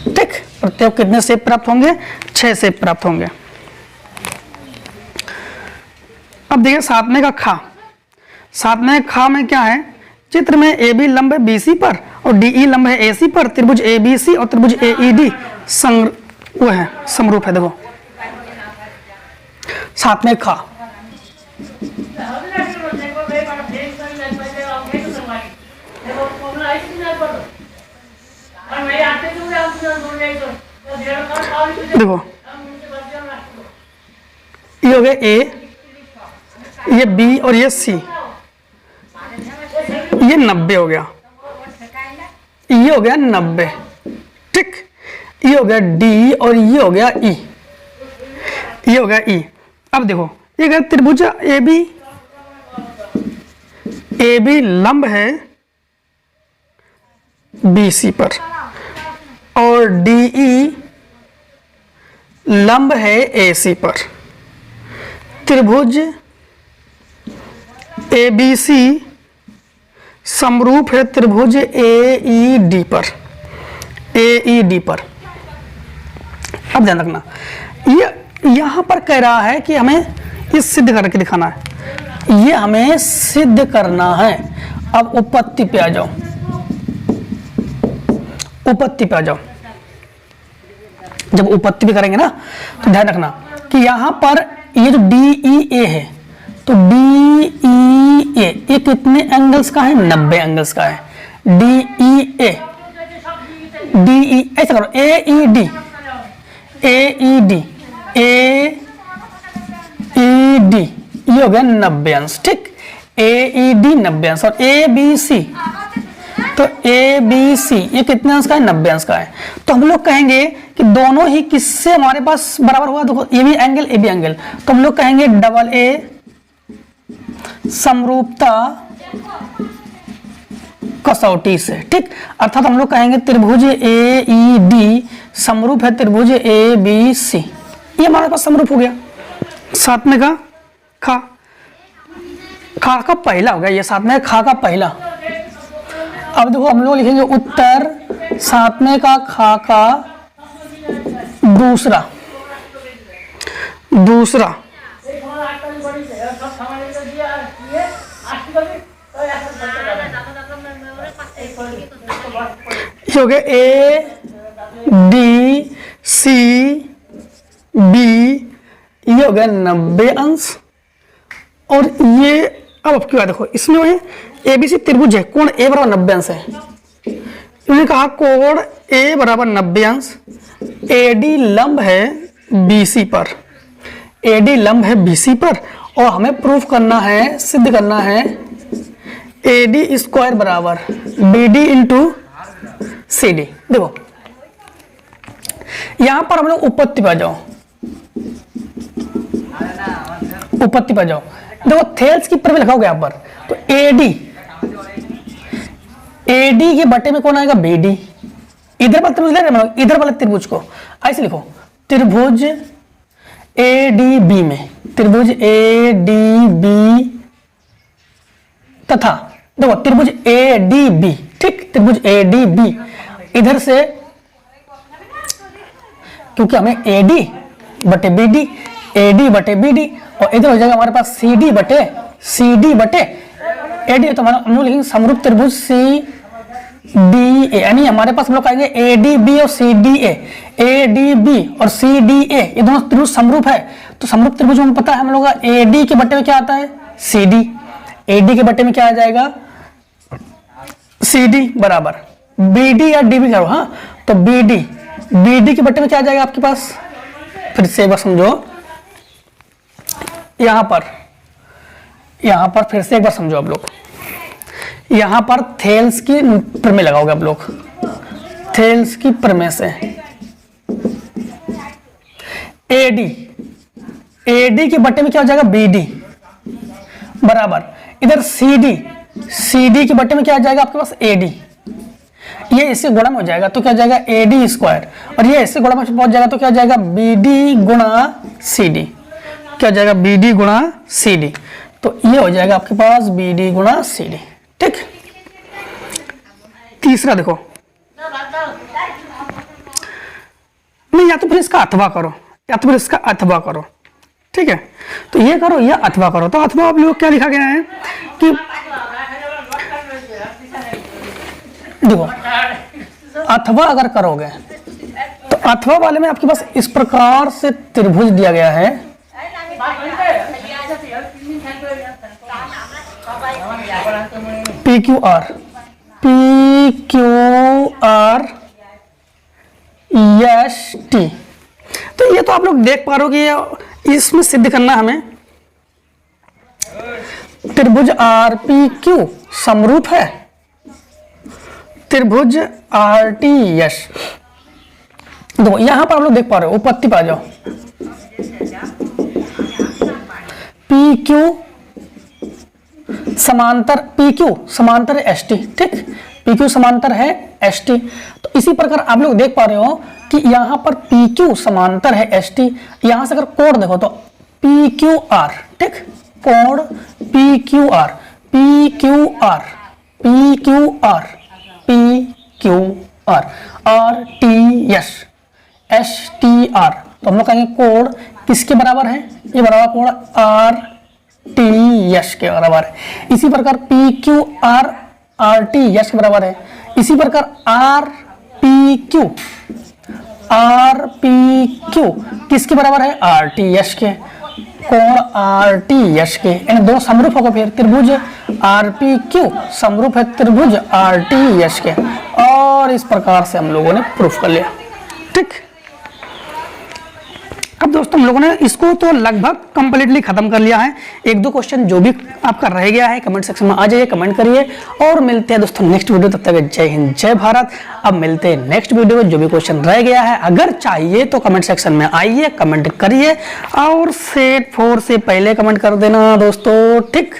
ठीक, प्रत्येक कितने सेब प्राप्त होंगे, 6 सेब प्राप्त होंगे। अब देखिए सातवें का खा, सातवें खा में क्या है, चित्र में ए बी लंब है BC पर और DE लंब है AC पर, त्रिभुज ABC और त्रिभुज AED वो है समरूप है। देखो सातवें खा, देखो ये हो गया A, ये B और ये C, ये 90 हो गया, ये हो गया 90। ठीक, ये हो गया D और ये हो गया E, ये हो गया E। अब देखो ये क्या, त्रिभुज AB लंब है BC पर और DE लंब है AC पर। त्रिभुज ABC समरूप है त्रिभुज AED पर, AED पर। अब ध्यान रखना, ये यहां पर कह रहा है कि हमें इस सिद्ध करके दिखाना है, ये हमें सिद्ध करना है। अब उपपत्ति पे आ जाओ, उपपत्ति पे आ जाओ। जब उपपत्ति भी करेंगे ना तो ध्यान रखना कि यहां पर ये जो DEA है, तो DEA ये कितने एंगल्स का है, 90 एंगल्स का है। DEA ऐसा करो, AED ये हो गया 90 अंश। ठीक, AED 90 अंश और ABC, तो ABC ये कितने अंश का है, 90 अंश का है। तो हम लोग कहेंगे कि दोनों ही किससे हमारे पास बराबर हुआ, देखो ये भी एंगल ए भी एंगल, तो हम लोग कहेंगे डबल A समरूपता कसौटी से। ठीक, अर्थात हम लोग कहेंगे त्रिभुज AED समरूप है त्रिभुज ABC, ये हमारे पास समरूप हो गया। सातवें का खा, खा का पहला हो गया, ये सातवें खा का पहला। अब देखो हम लोग लिखेंगे उत्तर सातवें का खा का दूसरा, दूसरा ये हो गया ADCB, ये हो गया 90 अंश। और ये अब क्या देखो इसमें है ABC त्रिभुज है, कोण A बराबर 90 अंश है। इन्होंने कहा कोण A बराबर 90 अंश, AD लंब है BC पर, AD लंब है BC पर, और हमें प्रूफ करना है, सिद्ध करना है AD स्क्वायर बराबर BD इंटू CD। देखो यहां पर हम लोग उपपत्ति पर जाओ, उपपत्ति पर जाओ। देखो थेल्स की पर लिखा होगा यहां पर, तो AD के बटे में कौन आएगा, BD। इधर वाला त्रिभुज ले रहे हैं, इधर वाले त्रिभुज को ऐसे लिखो, त्रिभुज ADB में, त्रिभुज ADB तथा देखो त्रिभुज ADB। ठीक, त्रिभुज ADB इधर से, क्योंकि हमें AD बटे BD, AD बटे BD, और इधर हो जाएगा हमारे पास CD बटे AD। तो हम लोग लिखेंगे समरूप त्रिभुज CDA, यानी हमारे पास हम लोग कहेंगे ADB और CDA, ADB और CDA ये दोनों त्रिभुज समरूप है। तो समरूप त्रिभुज में पता है हम लोग AD के बटे में क्या आता है, CD, AD के बटे में क्या आ जाएगा, CD बराबर BD या DB करो। हाँ, तो BD के बटे में क्या आ जाएगा आपके पास, फिर से एक बार समझो, यहां पर फिर से एक बार समझो आप लोग, यहां पर थेल्स की प्रमेय लगाओगे आप लोग, थेल्स की प्रमेय से एडी के बट्टे में क्या हो जाएगा, बीडी बराबर इधर सीडी के बट्टे में क्या आ जाएगा आपके पास, एडी। ये इससे गुणा में हो जाएगा तो क्या जाएगा, एडी स्क्वायर, और ये इससे गुणा में पहुंच जाएगा तो क्या जाएगा, बीडी गुणा सीडी, क्या जाएगा, बीडी गुणा सीडी। तो ये हो जाएगा आपके पास बीडी गुणा सीडी। ठीक, तीसरा देखो, नहीं या तो फिर इसका अथवा करो, या तो फिर इसका अथवा करो। ठीक है, तो ये करो या अथवा करो। तो अथवा आप लोग क्या लिखा गया है कि देखो, अथवा अगर करोगे तो अथवा वाले में आपके पास इस प्रकार से त्रिभुज दिया गया है, P Q R S T. तो ये तो आप लोग देख पा रहे हो कि इसमें सिद्ध करना हमें त्रिभुज आर पी क्यू समरूप है त्रिभुज आर टी एस। देखो यहां पर आप लोग देख पा रहे हो, उपपत्ति पा जाओ, पी क्यू समांतर है एस टी। ठीक, पी क्यू समांतर है एस टी। तो इसी प्रकार आप लोग देख पा रहे हो कि यहां पर पी क्यू समांतर है एस टी। यहां से अगर कोण देखो तो पी क्यू आर, ठीक, कोण P Q R, P Q R, P Q R, P Q R, R T S, S T R. तो हम लोग कहेंगे कोण किसके बराबर है, ये बराबर कोण आर टी एस के बराबर है। इसी प्रकार P Q R R T S के बराबर है। इसी प्रकार आर पी क्यू किसके बराबर है, आर टी एस के, कोण आर टी एस के। इन दोनों समरूप होगा, फिर त्रिभुज आर पी क्यू समरूप है त्रिभुज आर टी एस के। और इस प्रकार से हम लोगों ने प्रूफ कर लिया। ठीक, अब दोस्तों हम लोगों ने इसको तो लगभग कंप्लीटली खत्म कर लिया है। एक दो क्वेश्चन जो भी आपका रह गया है कमेंट सेक्शन में आ जाइए, कमेंट करिए। और मिलते हैं दोस्तों नेक्स्ट वीडियो, तब तक जय हिंद जय भारत। अब मिलते हैं नेक्स्ट वीडियो में, जो भी क्वेश्चन रह गया है अगर चाहिए तो कमेंट सेक्शन में आइए, कमेंट करिए और सेट 4 से पहले कमेंट कर देना दोस्तों। ठीक।